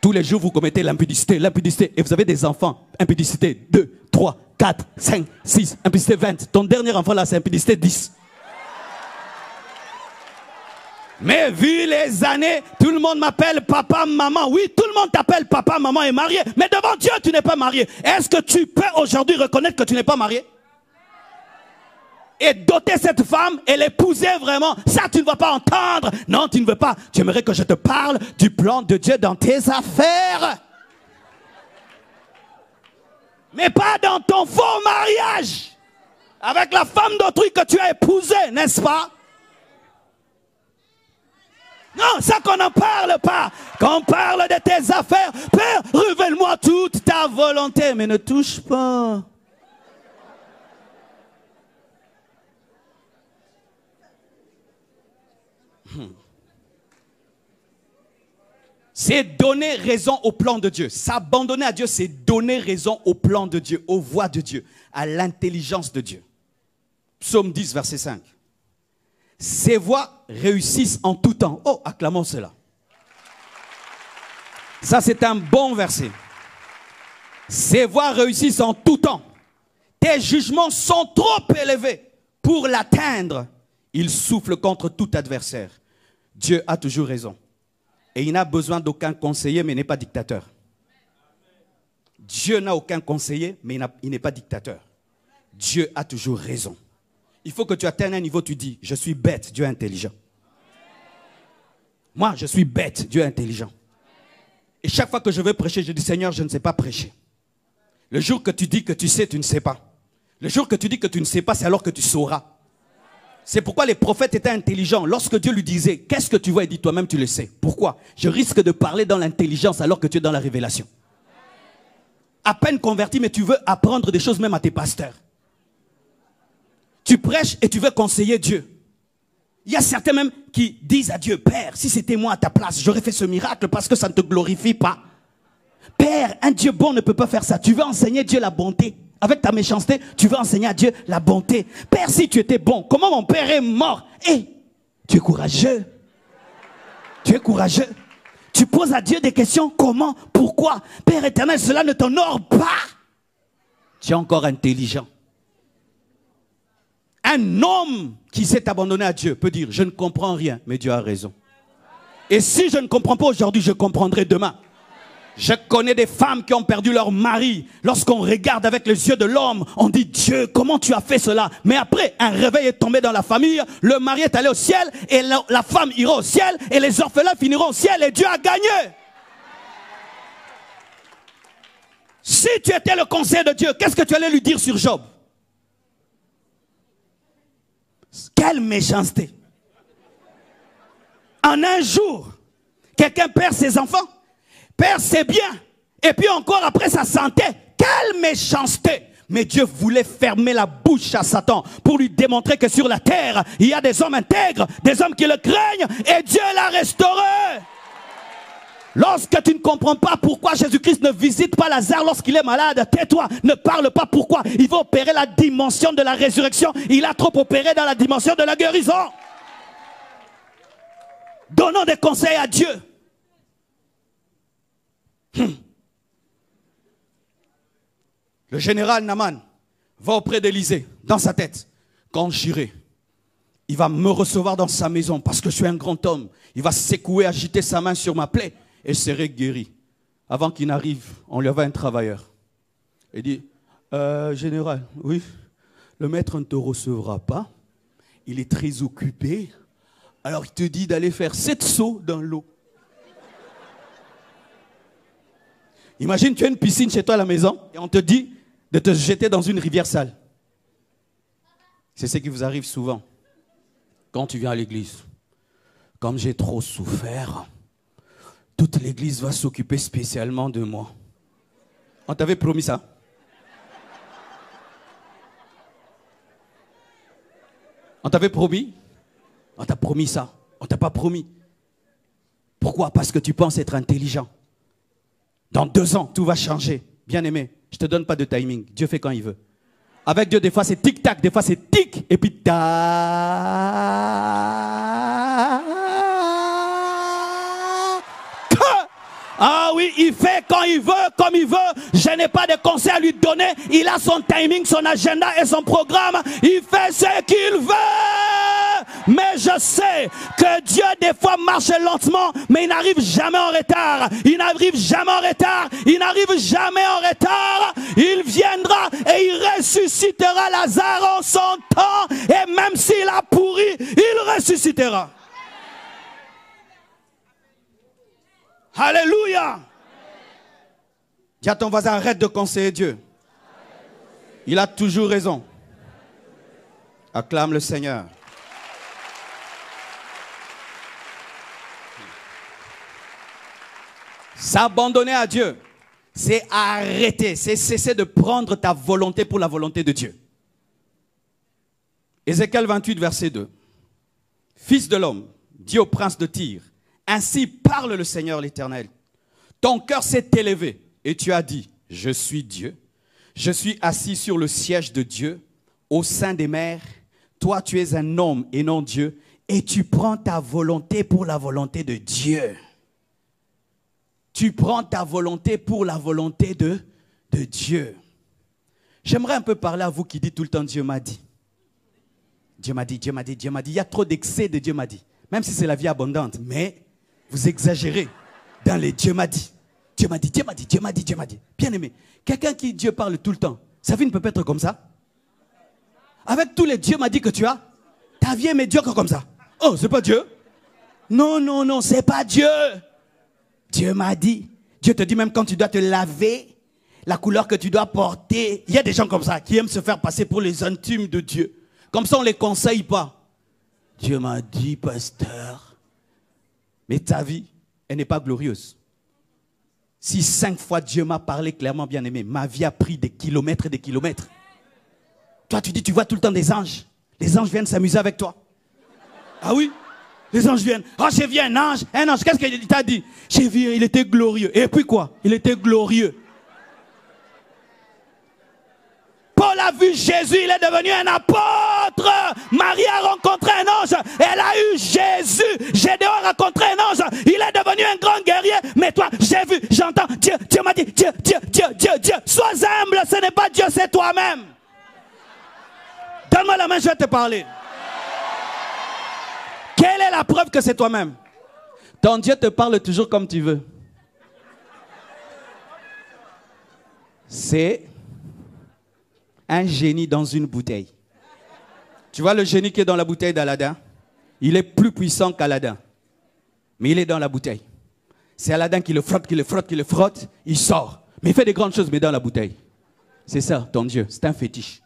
Tous les jours, vous commettez l'impudicité, l'impudicité, et vous avez des enfants. Impudicité 2, 3, 4, 5, 6, impudicité 20. Ton dernier enfant là, c'est impudicité 10. Mais vu les années, tout le monde m'appelle papa, maman. Oui, tout le monde t'appelle papa, maman et marié. Mais devant Dieu, tu n'es pas marié. Est-ce que tu peux aujourd'hui reconnaître que tu n'es pas marié? Et doter cette femme et l'épouser vraiment, ça tu ne vas pas entendre. Non, tu ne veux pas. Tu aimerais que je te parle du plan de Dieu dans tes affaires. Mais pas dans ton faux mariage. Avec la femme d'autrui que tu as épousée, n'est-ce pas? Non, ça qu'on n'en parle pas. Quand on parle de tes affaires, Père, révèle-moi toute ta volonté, mais ne touche pas. C'est donner raison au plan de Dieu. S'abandonner à Dieu, c'est donner raison au plan de Dieu, aux voies de Dieu, à l'intelligence de Dieu. Psaume 10, verset 5. Ses voies réussissent en tout temps. Oh, acclamons cela. Ça, c'est un bon verset. Ses voies réussissent en tout temps. Tes jugements sont trop élevés pour l'atteindre. Il souffle contre tout adversaire. Dieu a toujours raison. Et il n'a besoin d'aucun conseiller, mais il n'est pas dictateur. Dieu n'a aucun conseiller, mais il n'est pas dictateur. Dieu a toujours raison. Il faut que tu atteignes un niveau, tu dis, je suis bête, Dieu est intelligent. Moi, je suis bête, Dieu est intelligent. Et chaque fois que je veux prêcher, je dis, Seigneur, je ne sais pas prêcher. Le jour que tu dis que tu sais, tu ne sais pas. Le jour que tu dis que tu ne sais pas, c'est alors que tu sauras. C'est pourquoi les prophètes étaient intelligents. Lorsque Dieu lui disait, qu'est-ce que tu vois? Il dit, toi-même tu le sais. Pourquoi? Je risque de parler dans l'intelligence alors que tu es dans la révélation. À peine converti, mais tu veux apprendre des choses même à tes pasteurs. Tu prêches et tu veux conseiller Dieu. Il y a certains même qui disent à Dieu, Père, si c'était moi à ta place, j'aurais fait ce miracle parce que ça ne te glorifie pas. Père, un Dieu bon ne peut pas faire ça. Tu veux enseigner Dieu la bonté. Avec ta méchanceté, tu veux enseigner à Dieu la bonté. Père, si tu étais bon, comment mon père est mort? Et tu es courageux. Tu es courageux. Tu poses à Dieu des questions. Comment? Pourquoi? Père éternel, cela ne t'honore pas. Tu es encore intelligent. Un homme qui s'est abandonné à Dieu peut dire, je ne comprends rien, mais Dieu a raison. Et si je ne comprends pas aujourd'hui, je comprendrai demain. Je connais des femmes qui ont perdu leur mari. Lorsqu'on regarde avec les yeux de l'homme, on dit, Dieu, comment tu as fait cela? Mais après, un réveil est tombé dans la famille, le mari est allé au ciel, et la femme ira au ciel, et les orphelins finiront au ciel, et Dieu a gagné. Si tu étais le conseiller de Dieu, qu'est-ce que tu allais lui dire sur Job? Quelle méchanceté! En un jour, quelqu'un perd ses enfants, perd ses biens, et puis encore après sa santé. Quelle méchanceté! Mais Dieu voulait fermer la bouche à Satan pour lui démontrer que sur la terre, il y a des hommes intègres, des hommes qui le craignent, et Dieu l'a restauré. Lorsque tu ne comprends pas pourquoi Jésus-Christ ne visite pas Lazare lorsqu'il est malade, tais-toi, ne parle pas pourquoi. Il va opérer la dimension de la résurrection. Il a trop opéré dans la dimension de la guérison. Donnons des conseils à Dieu. Le général Naaman va auprès d'Élisée, dans sa tête. Quand j'irai, il va me recevoir dans sa maison parce que je suis un grand homme. Il va secouer, agiter sa main sur ma plaie et je serai guéri. Avant qu'il n'arrive, on lui avait un travailleur. Il dit, général, oui, le maître ne te recevra pas. Il est très occupé. Alors il te dit d'aller faire 7 sauts dans l'eau. Imagine, tu as une piscine chez toi à la maison et on te dit de te jeter dans une rivière sale. C'est ce qui vous arrive souvent quand tu viens à l'église. Comme j'ai trop souffert, toute l'église va s'occuper spécialement de moi. On t'avait promis ça? On t'avait promis? On t'a promis ça. On t'a pas promis. Pourquoi? Parce que tu penses être intelligent. Dans 2 ans, tout va changer. Bien-aimé, je ne te donne pas de timing. Dieu fait quand il veut. Avec Dieu, des fois c'est tic-tac, des fois c'est tic, et puis ta. Ah oui, il fait quand il veut, comme il veut. Je n'ai pas de conseils à lui donner. Il a son timing, son agenda et son programme. Il fait ce qu'il veut. Mais je sais que Dieu des fois marche lentement, mais il n'arrive jamais en retard. Il n'arrive jamais en retard. Il n'arrive jamais en retard. Il viendra et il ressuscitera Lazare en son temps. Et même s'il a pourri, il ressuscitera. Alléluia. Dis à ton voisin, arrête de conseiller Dieu. Il a toujours raison. Acclame le Seigneur. S'abandonner à Dieu, c'est arrêter, c'est cesser de prendre ta volonté pour la volonté de Dieu. Ézéchiel 28, verset 2. Fils de l'homme, dis au prince de Tyr, ainsi parle le Seigneur l'Éternel. Ton cœur s'est élevé et tu as dit, je suis Dieu. Je suis assis sur le siège de Dieu, au sein des mers. Toi, tu es un homme et non Dieu. Et tu prends ta volonté pour la volonté de Dieu. Tu prends ta volonté pour la volonté de Dieu. J'aimerais un peu parler à vous qui dites tout le temps, Dieu m'a dit. Dieu m'a dit, Dieu m'a dit, Dieu m'a dit. Il y a trop d'excès de Dieu m'a dit. Même si c'est la vie abondante, mais vous exagérez dans les Dieu m'a dit. Dieu m'a dit, Dieu m'a dit, Dieu m'a dit, Dieu m'a dit. Bien aimé, quelqu'un qui Dieu parle tout le temps, sa vie ne peut pas être comme ça. Avec tous les Dieu m'a dit que tu as, ta vie est médiocre comme ça. Oh, c'est pas Dieu? Non, non, non, c'est pas Dieu. Dieu m'a dit. Dieu te dit même quand tu dois te laver, la couleur que tu dois porter. Il y a des gens comme ça qui aiment se faire passer pour les intimes de Dieu. Comme ça, on ne les conseille pas. Dieu m'a dit, pasteur. Mais ta vie, elle n'est pas glorieuse. Si 5 fois Dieu m'a parlé clairement, bien aimé, ma vie a pris des kilomètres et des kilomètres. Toi, tu dis, tu vois tout le temps des anges. Les anges viennent s'amuser avec toi. Ah oui? Les anges viennent. Oh, j'ai vu un ange. Un ange, qu'est-ce qu'il t'a dit? J'ai vu, il était glorieux. Et puis quoi? Il était glorieux. Paul a vu Jésus, il est devenu un apôtre. Marie a rencontré un ange, elle a eu Jésus. Gédéon a rencontré un ange, il est devenu un grand guerrier. Mais toi, j'ai vu, j'entends, Dieu m'a dit, Dieu. Sois humble, ce n'est pas Dieu, c'est toi-même. Donne-moi la main, je vais te parler. Quelle est la preuve que c'est toi-même? Ton Dieu te parle toujours comme tu veux. C'est un génie dans une bouteille. Tu vois le génie qui est dans la bouteille d'Aladin? Il est plus puissant qu'Aladin. Mais il est dans la bouteille. C'est Aladin qui le frotte, il sort. Mais il fait des grandes choses, mais dans la bouteille. C'est ça, ton Dieu. C'est un fétiche.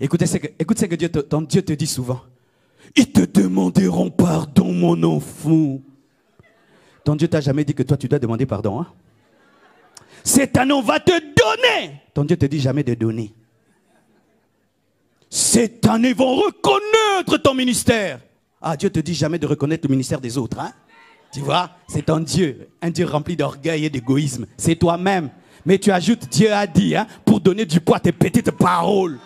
Écoutez ce que ton Dieu te dit souvent. Ils te demanderont pardon, mon enfant. Ton Dieu t'a jamais dit que toi, tu dois demander pardon, hein? Cette année, on va te donner. Ton Dieu te dit jamais de donner. Cette année, ils vont reconnaître ton ministère. Ah, Dieu te dit jamais de reconnaître le ministère des autres, hein? Tu vois, c'est ton Dieu, un Dieu rempli d'orgueil et d'égoïsme. C'est toi-même. Mais tu ajoutes Dieu a dit, hein, pour donner du poids à tes petites paroles.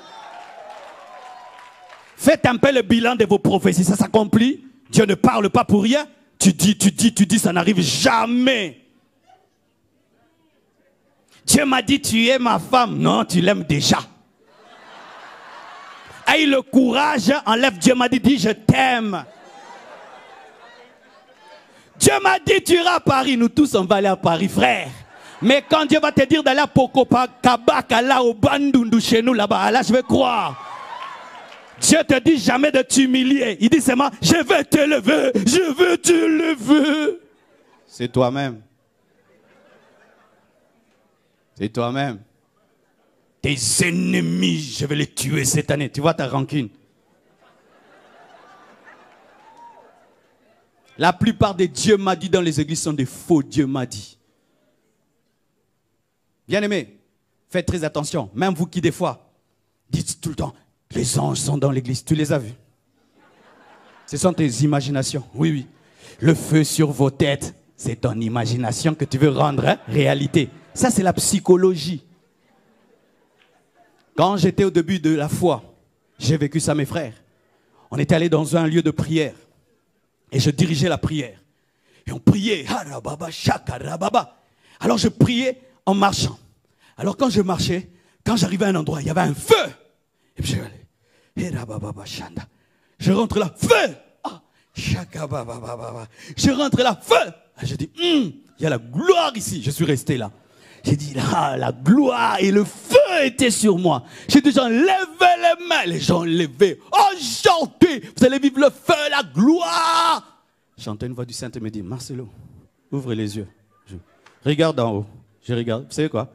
Faites un peu le bilan de vos prophéties, ça s'accomplit. Dieu ne parle pas pour rien. Tu dis, ça n'arrive jamais. Dieu m'a dit, tu es ma femme. Non, tu l'aimes déjà. Aie le courage, enlève Dieu m'a dit, dis je t'aime. Dieu m'a dit, tu iras à Paris. Nous tous, on va aller à Paris, frère. Mais quand Dieu va te dire d'aller à Pokopakabaka, là au Bandundu, chez nous, là-bas, là, je vais croire. Dieu te dit jamais de t'humilier. Il dit seulement, je vais t'élever, je veux t'élever. C'est toi-même. C'est toi-même. Tes ennemis, je vais les tuer cette année. Tu vois ta rancune. La plupart des Dieu m'a dit dans les églises sont des faux Dieu m'a dit. Bien-aimés, faites très attention. Même vous qui des fois dites tout le temps, les anges sont dans l'église. Tu les as vus? Ce sont tes imaginations. Oui, oui. Le feu sur vos têtes, c'est ton imagination que tu veux rendre réalité. Ça, c'est la psychologie. Quand j'étais au début de la foi, j'ai vécu ça, mes frères. On était allé dans un lieu de prière. Et je dirigeais la prière. Et on priait. Alors je priais en marchant. Alors quand je marchais, quand j'arrivais à un endroit, il y avait un feu. Et puis je rentre là, feu. Je rentre là, feu. Je dis, il y a la gloire ici. Je suis resté là. J'ai dit, là, la gloire et le feu étaient sur moi. J'ai dit, gens levé les mains. Les gens levaient. Oh, chantez. Vous allez vivre le feu, la gloire. J'entends une voix du Saint et me dit, Marcelo, ouvre les yeux. Je regarde en haut. Je regarde. Vous savez quoi?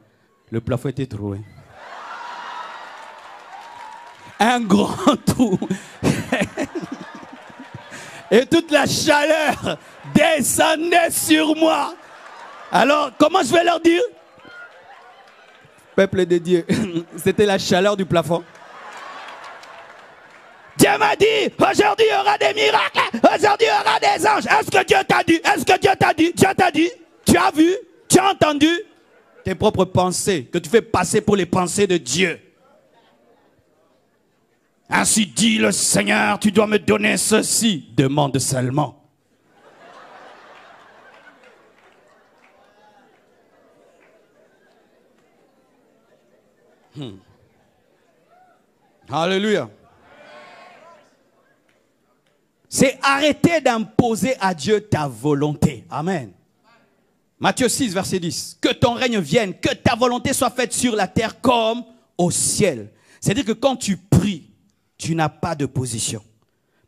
Le plafond était troué. Un grand trou. Et toute la chaleur descendait sur moi. Alors, comment je vais leur dire? Peuple de Dieu, c'était la chaleur du plafond. Dieu m'a dit, aujourd'hui il y aura des miracles, aujourd'hui il y aura des anges. Est-ce que Dieu t'a dit? Est-ce que Dieu t'a dit? Dieu t'a dit? Tu as vu? Tu as entendu? Tes propres pensées que tu fais passer pour les pensées de Dieu. Ainsi dit le Seigneur, tu dois me donner ceci. Demande seulement. Alléluia. C'est arrêter d'imposer à Dieu ta volonté. Amen. Matthieu 6, verset 10. Que ton règne vienne, que ta volonté soit faite sur la terre comme au ciel. C'est-à-dire que quand tu pries, tu n'as pas de position.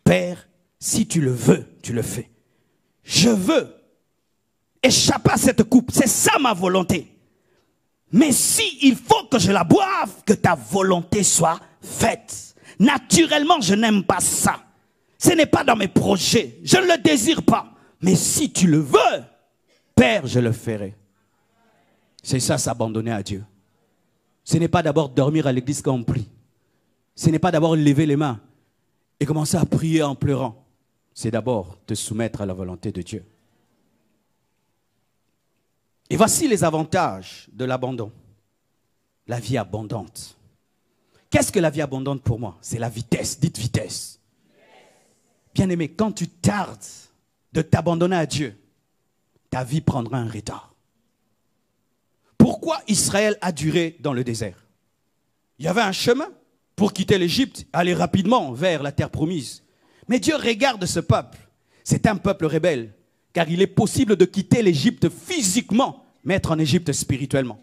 Père, si tu le veux, tu le fais. Je veux échapper à cette coupe. C'est ça ma volonté. Mais si il faut que je la boive, que ta volonté soit faite. Naturellement, je n'aime pas ça. Ce n'est pas dans mes projets. Je ne le désire pas. Mais si tu le veux, Père, je le ferai. C'est ça, s'abandonner à Dieu. Ce n'est pas d'abord dormir à l'église quand on prie. Ce n'est pas d'abord lever les mains et commencer à prier en pleurant. C'est d'abord te soumettre à la volonté de Dieu. Et voici les avantages de l'abandon. la vie abondante. Qu'est-ce que la vie abondante pour moi? C'est la vitesse. Dites vitesse. Bien-aimé, quand tu tardes de t'abandonner à Dieu, ta vie prendra un retard. Pourquoi Israël a duré dans le désert? Il y avait un chemin pour quitter l'Égypte, aller rapidement vers la terre promise. Mais Dieu regarde ce peuple. C'est un peuple rebelle, car il est possible de quitter l'Égypte physiquement, mais être en Égypte spirituellement.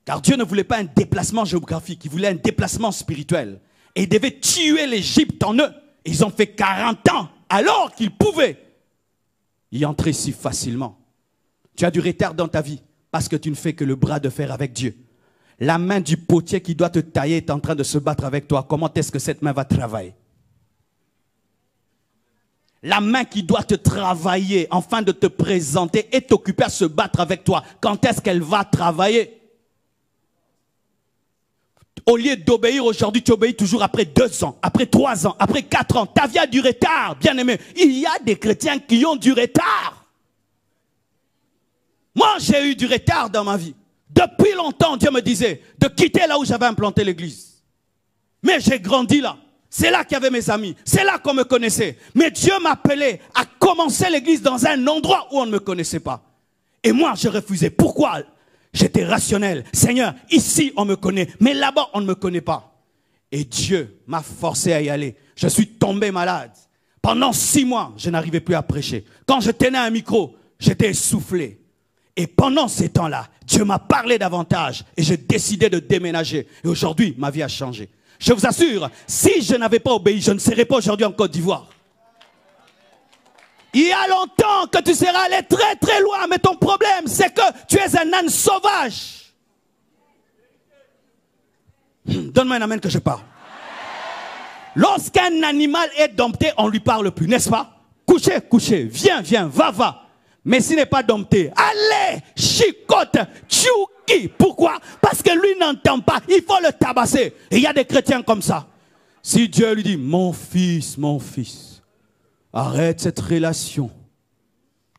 Car Dieu ne voulait pas un déplacement géographique, il voulait un déplacement spirituel. Et il devait tuer l'Égypte en eux. Ils ont fait 40 ans, alors qu'ils pouvaient y entrer si facilement. Tu as du retard dans ta vie, parce que tu ne fais que le bras de fer avec Dieu. La main du potier qui doit te tailler est en train de se battre avec toi. Comment est-ce que cette main va travailler? La main qui doit te travailler, afin de te présenter, est occupée à se battre avec toi. Quand est-ce qu'elle va travailler? Au lieu d'obéir aujourd'hui, tu obéis toujours après 2 ans, après 3 ans, après 4 ans. Ta vie a du retard, bien aimé. Il y a des chrétiens qui ont du retard. Moi, j'ai eu du retard dans ma vie. Depuis longtemps, Dieu me disait de quitter là où j'avais implanté l'église. Mais j'ai grandi là. C'est là qu'il y avait mes amis. C'est là qu'on me connaissait. Mais Dieu m'appelait à commencer l'église dans un endroit où on ne me connaissait pas. Et moi, je refusais. Pourquoi? J'étais rationnel. Seigneur, ici, on me connaît. Mais là-bas, on ne me connaît pas. Et Dieu m'a forcé à y aller. Je suis tombé malade. Pendant 6 mois, je n'arrivais plus à prêcher. Quand je tenais un micro, j'étais essoufflé. Et pendant ces temps-là, Dieu m'a parlé davantage. Et j'ai décidé de déménager. Et aujourd'hui, ma vie a changé. Je vous assure, si je n'avais pas obéi, je ne serais pas aujourd'hui en Côte d'Ivoire. Il y a longtemps que tu seras allé très très loin, mais ton problème, c'est que tu es un âne sauvage. Donne-moi un amen que je parle. Lorsqu'un animal est dompté, on ne lui parle plus, n'est-ce pas? Couchez, couchez, viens, viens, va, va. Mais s'il n'est pas dompté, allez, chicote, tchouki. Pourquoi? Parce que lui n'entend pas, il faut le tabasser. Et il y a des chrétiens comme ça. Si Dieu lui dit, mon fils, arrête cette relation.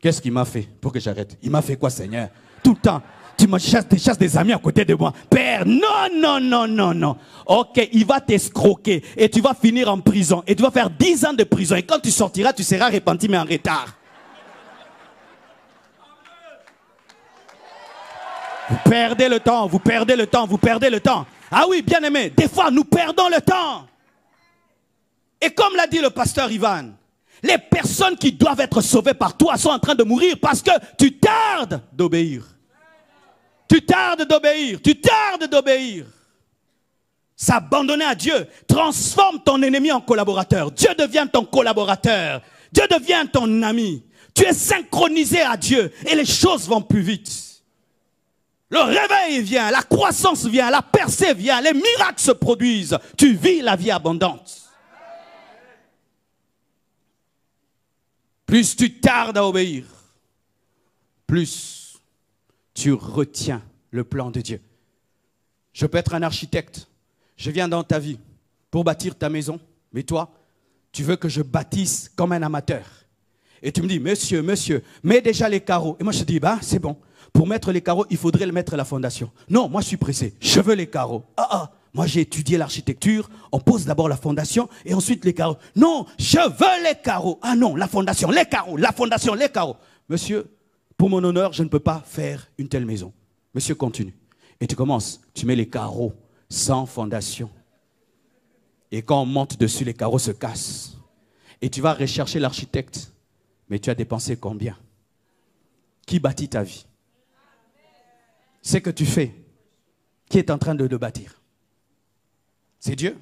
Qu'est-ce qu'il m'a fait pour que j'arrête? Il m'a fait quoi, Seigneur? Tout le temps, tu me chasses des amis à côté de moi. Père, non. Ok, il va t'escroquer et tu vas finir en prison. Et tu vas faire 10 ans de prison. Et quand tu sortiras, tu seras repenti, mais en retard. Vous perdez le temps. Ah oui, bien aimé, des fois nous perdons le temps. Et comme l'a dit le pasteur Ivan, les personnes qui doivent être sauvées par toi sont en train de mourir parce que tu tardes d'obéir. S'abandonner à Dieu transforme ton ennemi en collaborateur. Dieu devient ton collaborateur. Dieu devient ton ami. Tu es synchronisé à Dieu et les choses vont plus vite. Le réveil vient, la croissance vient, la percée vient, les miracles se produisent. Tu vis la vie abondante. Plus tu tardes à obéir, plus tu retiens le plan de Dieu. Je peux être un architecte. Je viens dans ta vie pour bâtir ta maison. Mais toi, tu veux que je bâtisse comme un amateur. Et tu me dis, monsieur, mets déjà les carreaux. Et moi, je te dis, c'est bon. Pour mettre les carreaux, il faudrait mettre la fondation. Non, moi, je suis pressé. Je veux les carreaux. Moi, j'ai étudié l'architecture. On pose d'abord la fondation et ensuite les carreaux. Non, je veux les carreaux. Ah non, la fondation, les carreaux, la fondation, les carreaux. Monsieur, pour mon honneur, je ne peux pas faire une telle maison. Monsieur, continue. Et tu commences. Tu mets les carreaux sans fondation. Et quand on monte dessus, les carreaux se cassent. Et tu vas rechercher l'architecte. Mais tu as dépensé combien? Qui bâtit ta vie? C'est que tu fais. Qui est en train de le bâtir? C'est Dieu.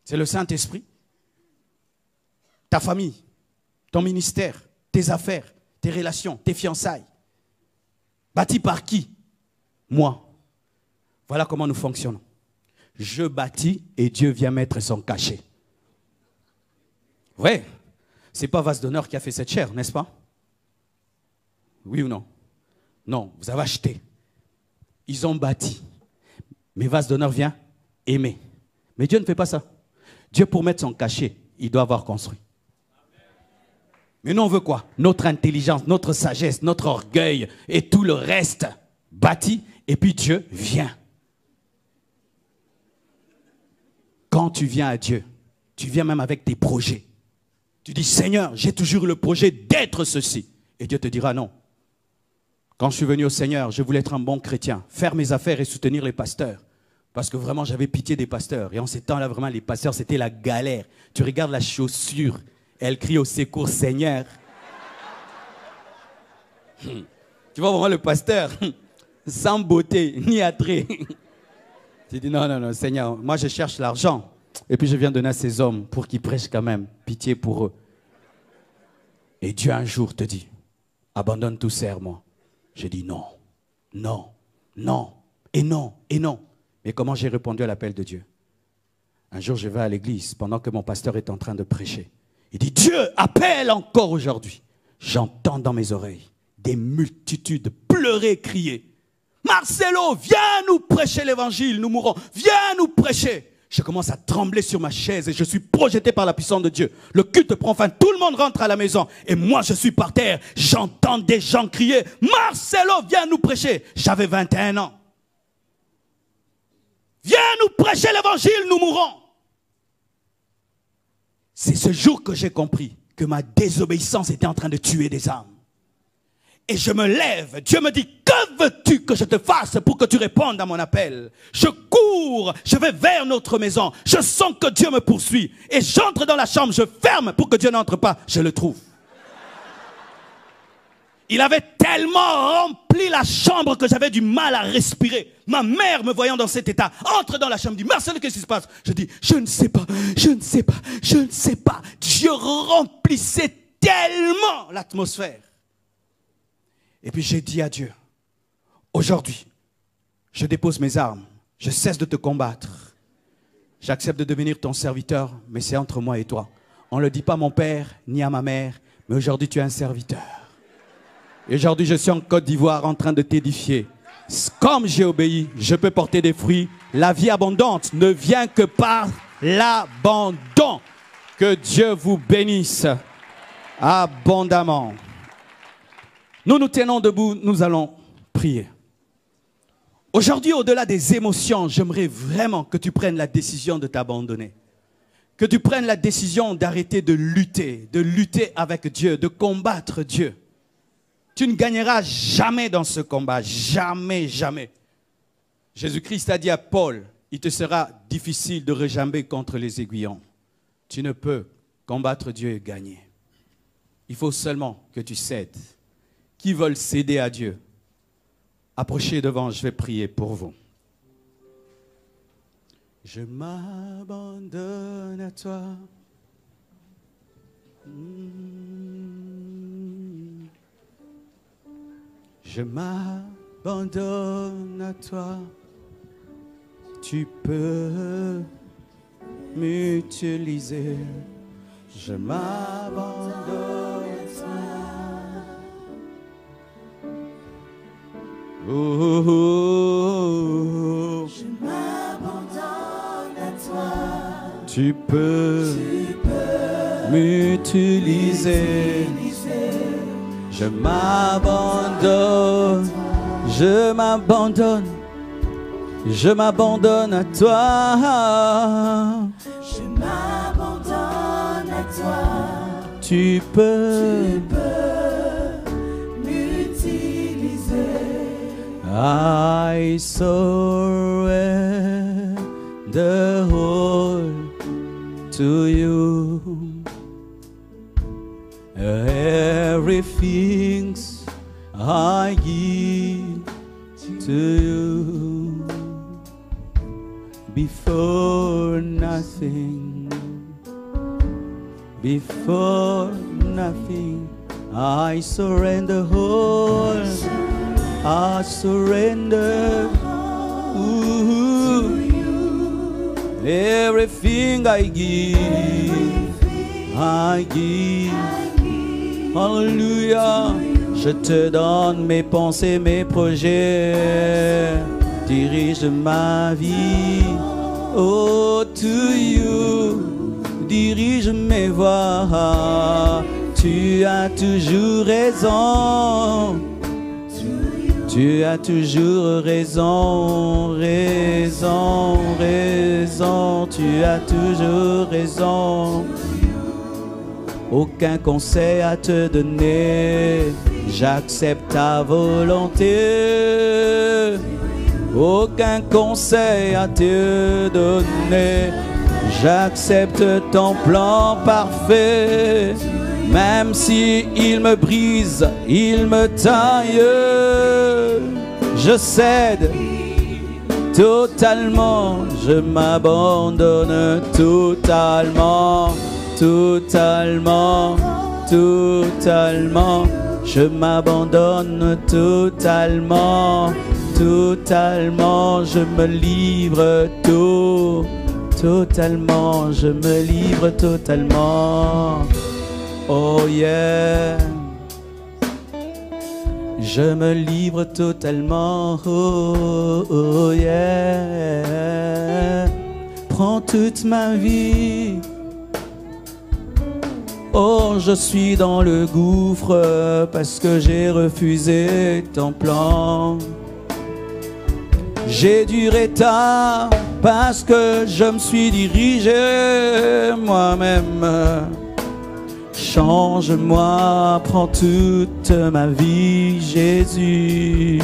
C'est le Saint-Esprit. Ta famille, ton ministère, tes affaires, tes relations, tes fiançailles. Bâti par qui? Moi. Voilà comment nous fonctionnons. Je bâtis et Dieu vient mettre son cachet. Ouais. C'est pas Vase d'honneur qui a fait cette chair, n'est-ce pas? Oui ou non? Non, vous avez acheté. Ils ont bâti. Mais Vase d'honneur vient aimer. Mais Dieu ne fait pas ça. Dieu, pour mettre son cachet, il doit avoir construit. Mais nous, on veut quoi? Notre intelligence, notre sagesse, notre orgueil et tout le reste bâti. Et puis Dieu vient. Quand tu viens à Dieu, tu viens même avec tes projets. Tu dis, Seigneur, j'ai toujours eu le projet d'être ceci. Et Dieu te dira non. Quand je suis venu au Seigneur, je voulais être un bon chrétien, faire mes affaires et soutenir les pasteurs. Parce que vraiment, j'avais pitié des pasteurs. Et en ces temps-là, vraiment, les pasteurs, c'était la galère. Tu regardes la chaussure, elle crie au secours, Seigneur. Tu vois vraiment le pasteur, sans beauté, ni attrait. Tu dis, non, non, non, Seigneur, moi je cherche l'argent. Et puis je viens donner à ces hommes pour qu'ils prêchent quand même. Pitié pour eux. Et Dieu un jour te dit, abandonne tout, sers-moi. Je dis non, non, non, et non, et non. Mais comment j'ai répondu à l'appel de Dieu? Un jour, je vais à l'église pendant que mon pasteur est en train de prêcher. Il dit, Dieu appelle encore aujourd'hui. J'entends dans mes oreilles des multitudes pleurer, crier. Marcelo, viens nous prêcher l'évangile, nous mourrons. Viens nous prêcher. Je commence à trembler sur ma chaise et je suis projeté par la puissance de Dieu. Le culte prend fin, tout le monde rentre à la maison. Et moi, je suis par terre. J'entends des gens crier, Marcelo, viens nous prêcher. J'avais 21 ans. Viens nous prêcher l'évangile, nous mourrons. C'est ce jour que j'ai compris que ma désobéissance était en train de tuer des âmes. Et je me lève, Dieu me dit, que veux-tu que je te fasse pour que tu répondes à mon appel? Je cours, je vais vers notre maison, je sens que Dieu me poursuit. Et j'entre dans la chambre, je ferme pour que Dieu n'entre pas, je le trouve. Il avait tellement rempli la chambre que j'avais du mal à respirer. Ma mère, me voyant dans cet état, entre dans la chambre, dit, Marcel, qu'est-ce qui se passe? Je dis, je ne sais pas, je ne sais pas, je ne sais pas. Dieu remplissait tellement l'atmosphère. Et puis j'ai dit à Dieu, aujourd'hui, je dépose mes armes, je cesse de te combattre. J'accepte de devenir ton serviteur, mais c'est entre moi et toi. On ne le dit pas à mon père, ni à ma mère, mais aujourd'hui tu es un serviteur. Et aujourd'hui je suis en Côte d'Ivoire en train de t'édifier. Comme j'ai obéi, je peux porter des fruits. La vie abondante ne vient que par l'abandon. Que Dieu vous bénisse abondamment. Nous nous tenons debout, nous allons prier. Aujourd'hui, au-delà des émotions, j'aimerais vraiment que tu prennes la décision de t'abandonner. Que tu prennes la décision d'arrêter de lutter avec Dieu, de combattre Dieu. Tu ne gagneras jamais dans ce combat, jamais, jamais. Jésus-Christ a dit à Paul, il te sera difficile de rejamber contre les aiguillons. Tu ne peux combattre Dieu et gagner. Il faut seulement que tu cèdes. Qui veulent céder à Dieu? Approchez devant, je vais prier pour vous. Je m'abandonne à toi. Je m'abandonne à toi. Tu peux m'utiliser. Je m'abandonne à toi. Oh, oh, oh. Je m'abandonne à toi. Tu peux m'utiliser. Je m'abandonne. Je m'abandonne. Je m'abandonne à toi. Je m'abandonne à toi. Tu peux m'utiliser. I surrender all to you. Everything I give to you. Before nothing, I surrender all. I surrender everything I give. Hallelujah. Je te donne mes pensées, mes projets. Dirige ma vie. Oh, to you. Dirige mes voies. Tu as toujours raison. Tu as toujours raison, raison, raison, tu as toujours raison. Aucun conseil à te donner, j'accepte ta volonté. Aucun conseil à te donner, j'accepte ton plan parfait. Même si il me brise, il me taille, je cède totalement, je m'abandonne totalement, totalement, totalement, je m'abandonne totalement, totalement, je me livre totalement, je me livre totalement. Oh yeah, je me livre totalement, oh yeah. Prends toute ma vie. Oh, je suis dans le gouffre parce que j'ai refusé ton plan. J'ai duré tard parce que je me suis dirigé moi-même. Change-moi, prends toute ma vie, Jésus.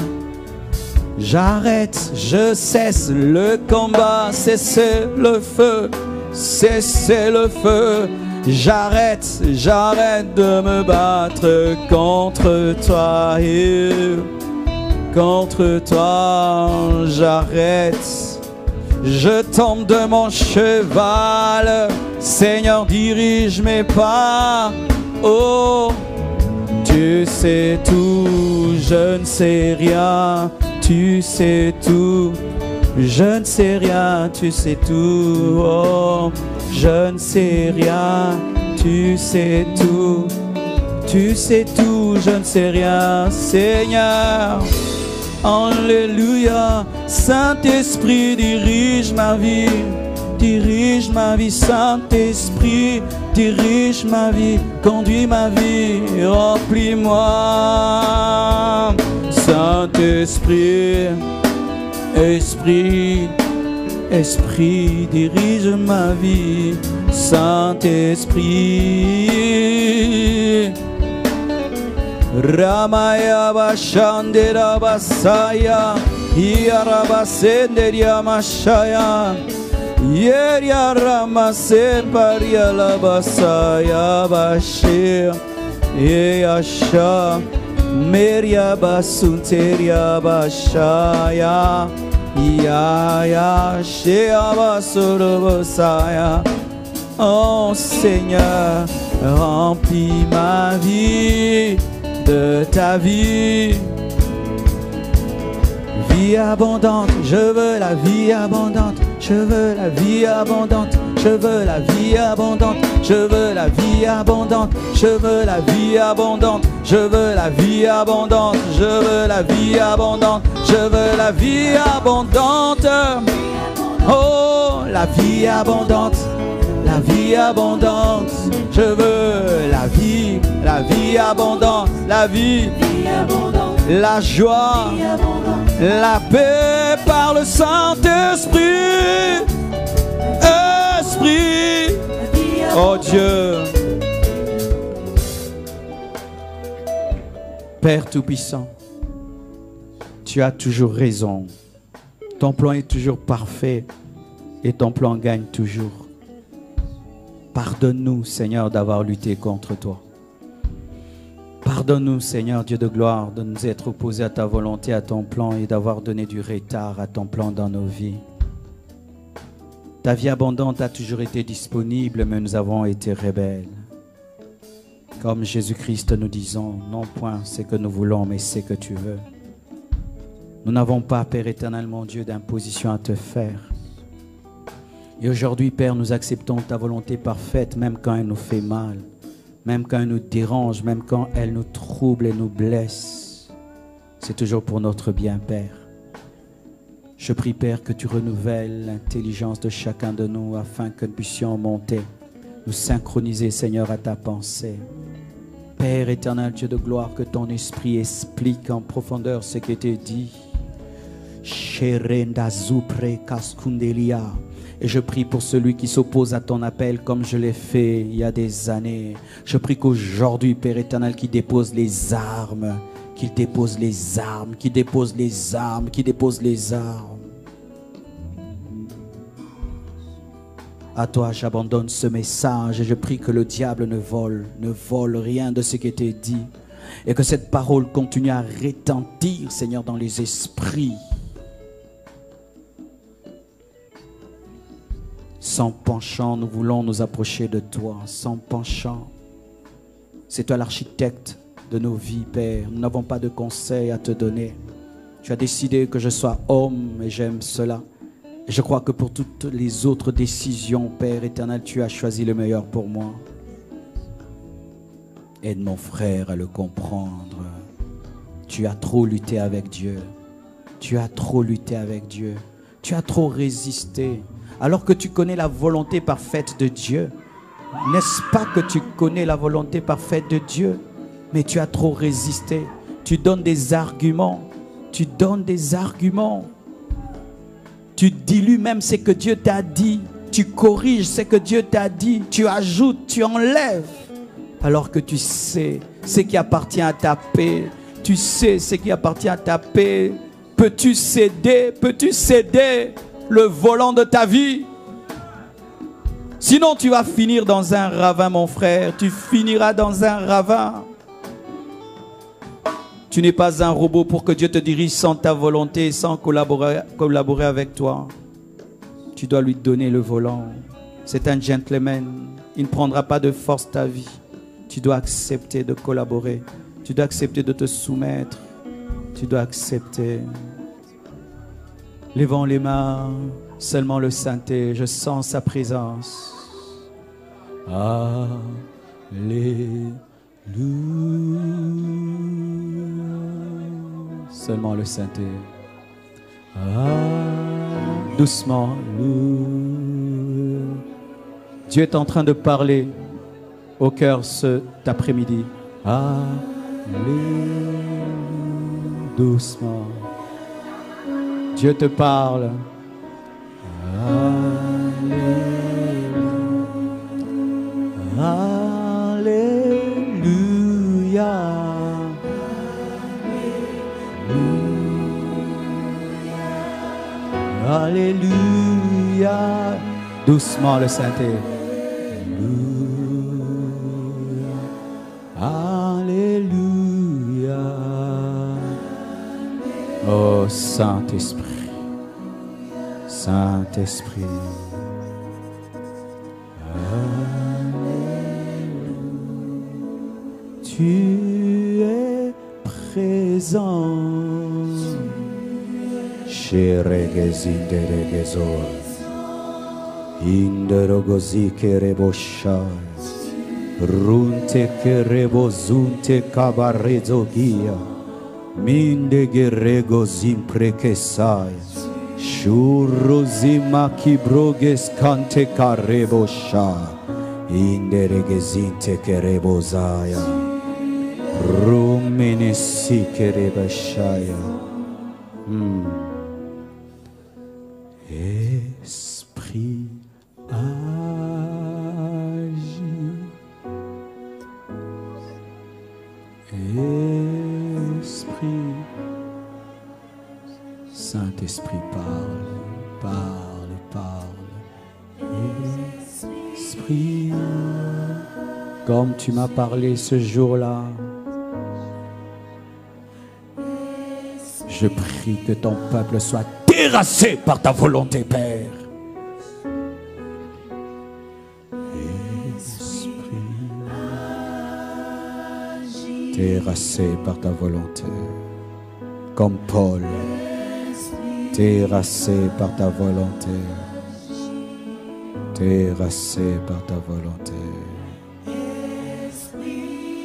J'arrête, je cesse le combat, cessez le feu, cessez le feu. J'arrête, j'arrête de me battre contre toi, contre toi, j'arrête. Je tombe de mon cheval, Seigneur, dirige mes pas. Oh, tu sais tout, je ne sais rien. Tu sais tout, je ne sais rien. Tu sais tout, oh, je ne sais rien. Tu sais tout, tu sais tout, je ne sais rien, Seigneur. Alléluia, Saint-Esprit, dirige ma vie, Saint-Esprit, dirige ma vie, conduis ma vie, remplis-moi. Saint-Esprit, Esprit, Esprit, dirige ma vie, Saint-Esprit. Ramaya Bashandera Basaya, Yarabasenderia Mashaya, Yeria Ramase Paria la Basaya Bashir, Yasha, Meria Basunteria Bashaya, Yaya, Shea Basuru Basaya. Oh Seigneur, remplis ma vie de ta vie. Vie abondante, je veux la vie abondante, je veux la vie abondante, je veux la vie abondante, je veux la vie abondante, je veux la vie abondante, je veux la vie abondante, je veux la vie abondante, je veux la vie abondante. Oh, la vie abondante, la vie abondante, je veux la vie abondante, la vie, la joie, la paix par le Saint-Esprit, Esprit, oh Dieu. Père Tout-Puissant, tu as toujours raison, ton plan est toujours parfait et ton plan gagne toujours. Pardonne-nous, Seigneur, d'avoir lutté contre toi. Pardonne-nous, Seigneur, Dieu de gloire, de nous être opposés à ta volonté, à ton plan et d'avoir donné du retard à ton plan dans nos vies. Ta vie abondante a toujours été disponible, mais nous avons été rebelles. Comme Jésus-Christ, nous disons, non point ce que nous voulons, mais ce que tu veux. Nous n'avons pas, Père éternel, mon Dieu, d'imposition à te faire. Et aujourd'hui, Père, nous acceptons ta volonté parfaite, même quand elle nous fait mal, même quand elle nous dérange, même quand elle nous trouble et nous blesse. C'est toujours pour notre bien, Père. Je prie, Père, que tu renouvelles l'intelligence de chacun de nous afin que nous puissions monter, nous synchroniser, Seigneur, à ta pensée. Père éternel, Dieu de gloire, que ton esprit explique en profondeur ce qui était dit. Et je prie pour celui qui s'oppose à ton appel comme je l'ai fait il y a des années. Je prie qu'aujourd'hui, Père éternel, qu'il dépose les armes, qu'il dépose les armes, qu'il dépose les armes, qu'il dépose les armes. À toi, j'abandonne ce message et je prie que le diable ne vole rien de ce qui était dit. Et que cette parole continue à retentir, Seigneur, dans les esprits. Sans penchant, nous voulons nous approcher de toi. Sans penchant. C'est toi l'architecte de nos vies, Père. Nous n'avons pas de conseils à te donner. Tu as décidé que je sois homme et j'aime cela. Et je crois que pour toutes les autres décisions, Père éternel, tu as choisi le meilleur pour moi. Aide mon frère à le comprendre. Tu as trop lutté avec Dieu. Tu as trop lutté avec Dieu. Tu as trop résisté. Alors que tu connais la volonté parfaite de Dieu. N'est-ce pas que tu connais la volonté parfaite de Dieu? Mais tu as trop résisté. Tu donnes des arguments. Tu donnes des arguments. Tu dilues même ce que Dieu t'a dit. Tu corriges ce que Dieu t'a dit. Tu ajoutes, tu enlèves. Alors que tu sais ce qui appartient à ta paix. Tu sais ce qui appartient à ta paix. Peux-tu céder? Peux-tu céder le volant de ta vie? Sinon tu vas finir dans un ravin, mon frère. Tu finiras dans un ravin. Tu n'es pas un robot pour que Dieu te dirige sans ta volonté, sans collaborer avec toi. Tu dois lui donner le volant. C'est un gentleman. Il ne prendra pas de force ta vie. Tu dois accepter de collaborer. Tu dois accepter de te soumettre. Tu dois accepter. Levons les mains. Seulement le Saint-Esprit. Je sens sa présence. Alléluia. Seulement le Saint-Esprit. Doucement. Dieu est en train de parler au cœur cet après-midi. Doucement. Dieu te parle. Alléluia. Alléluia. Doucement le Saint-Esprit. Alléluia. Oh Saint-Esprit. Saint-Esprit. Tu es présent. Sheregezindegezor. Inderogozi kereboshai. Runte kerebozunte kabarezogia. Minde geregozim prekesai. Shuruzima kibroges kante karebosha. Inderegezinte kerebozaya. Ruminesi kerebashaya. Esprit agit. Esprit. Saint-Esprit parle, parle, parle. Esprit, comme tu m'as parlé ce jour-là, je prie que ton peuple soit terrassé par ta volonté, Père. Esprit, terrassé par ta volonté, comme Paul, terrassé par ta volonté, terrassé par ta volonté.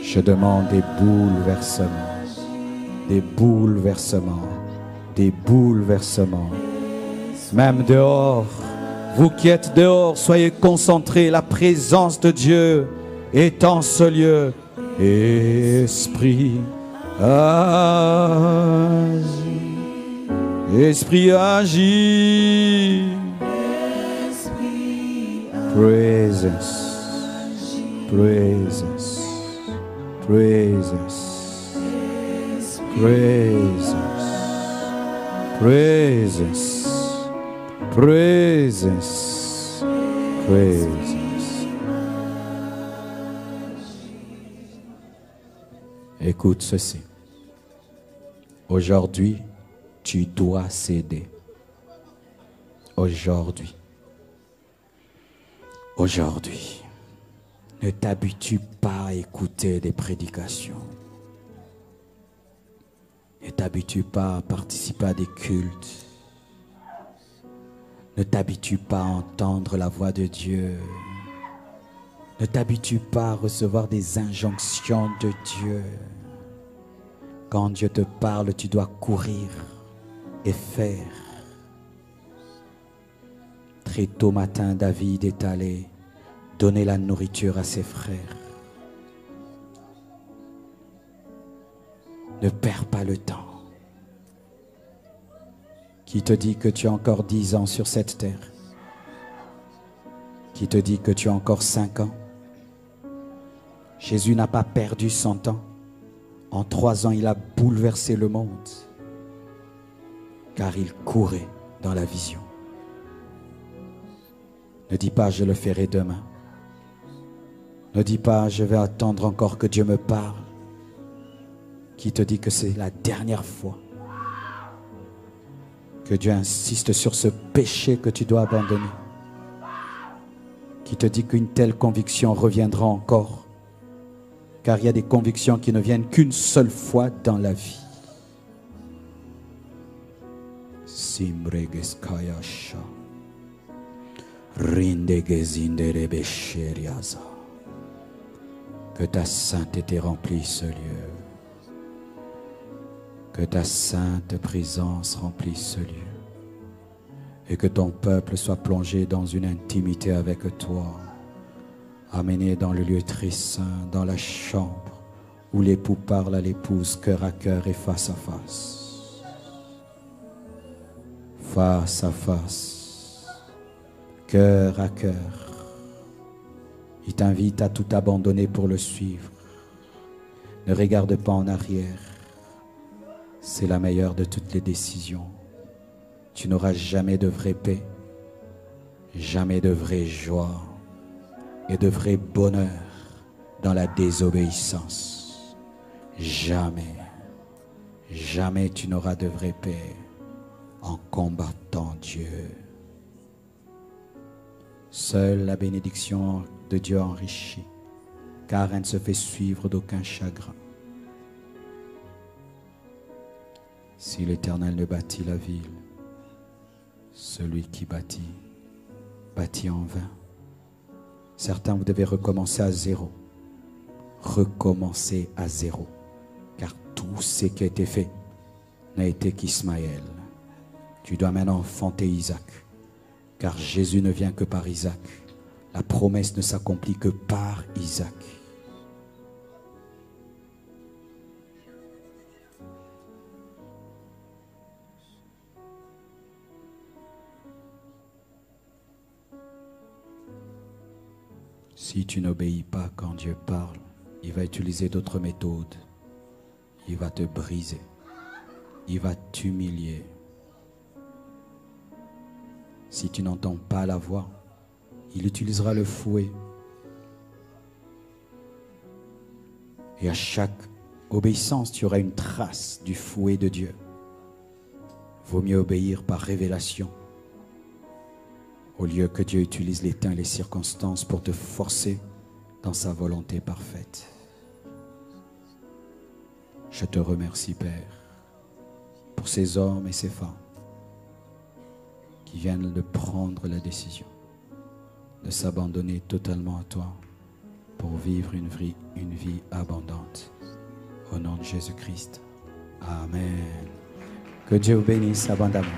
Je demande des bouleversements. Des bouleversements, des bouleversements. Même dehors, vous qui êtes dehors, soyez concentrés. La présence de Dieu est en ce lieu. Esprit, agis. Esprit, agis. Presence, presence, presence, presence, presence, presence, presence. Écoute ceci. Aujourd'hui, tu dois céder. Aujourd'hui. Aujourd'hui, ne t'habitue pas à écouter des prédications. Ne t'habitue pas à participer à des cultes. Ne t'habitue pas à entendre la voix de Dieu. Ne t'habitue pas à recevoir des injonctions de Dieu. Quand Dieu te parle, tu dois courir et faire. Très tôt matin, David est allé donner la nourriture à ses frères. Ne perds pas le temps. Qui te dit que tu as encore 10 ans sur cette terre? Qui te dit que tu as encore 5 ans? Jésus n'a pas perdu 100 ans. En 3 ans, il a bouleversé le monde. Car il courait dans la vision. Ne dis pas, je le ferai demain. Ne dis pas, je vais attendre encore que Dieu me parle. Qui te dit que c'est la dernière fois que Dieu insiste sur ce péché que tu dois abandonner? Qui te dit qu'une telle conviction reviendra encore? Car il y a des convictions qui ne viennent qu'une seule fois dans la vie. Simregeskayasha. Que ta sainteté remplisse ce lieu. Que ta sainte présence remplisse ce lieu. Et que ton peuple soit plongé dans une intimité avec toi. Amené dans le lieu très saint, dans la chambre où l'époux parle à l'épouse cœur à cœur et face à face. Face à face. Cœur à cœur. Il t'invite à tout abandonner pour le suivre. Ne regarde pas en arrière. C'est la meilleure de toutes les décisions. Tu n'auras jamais de vraie paix, jamais de vraie joie et de vrai bonheur dans la désobéissance. Jamais, jamais tu n'auras de vraie paix en combattant Dieu. Seule la bénédiction de Dieu enrichit, car elle ne se fait suivre d'aucun chagrin. Si l'Éternel ne bâtit la ville, celui qui bâtit, bâtit en vain. Certains, vous devez recommencer à zéro. Recommencer à zéro. Car tout ce qui a été fait n'a été qu'Ismaël. Tu dois maintenant enfanter Isaac. Car Jésus ne vient que par Isaac. La promesse ne s'accomplit que par Isaac. Si tu n'obéis pas quand Dieu parle, il va utiliser d'autres méthodes. Il va te briser. Il va t'humilier. Si tu n'entends pas la voix, il utilisera le fouet. Et à chaque obéissance, tu auras une trace du fouet de Dieu. Vaut mieux obéir par révélation, au lieu que Dieu utilise les temps et les circonstances pour te forcer dans sa volonté parfaite. Je te remercie, Père, pour ces hommes et ces femmes qui viennent de prendre la décision de s'abandonner totalement à toi pour vivre une vie abondante. Au nom de Jésus-Christ. Amen. Que Dieu vous bénisse abondamment.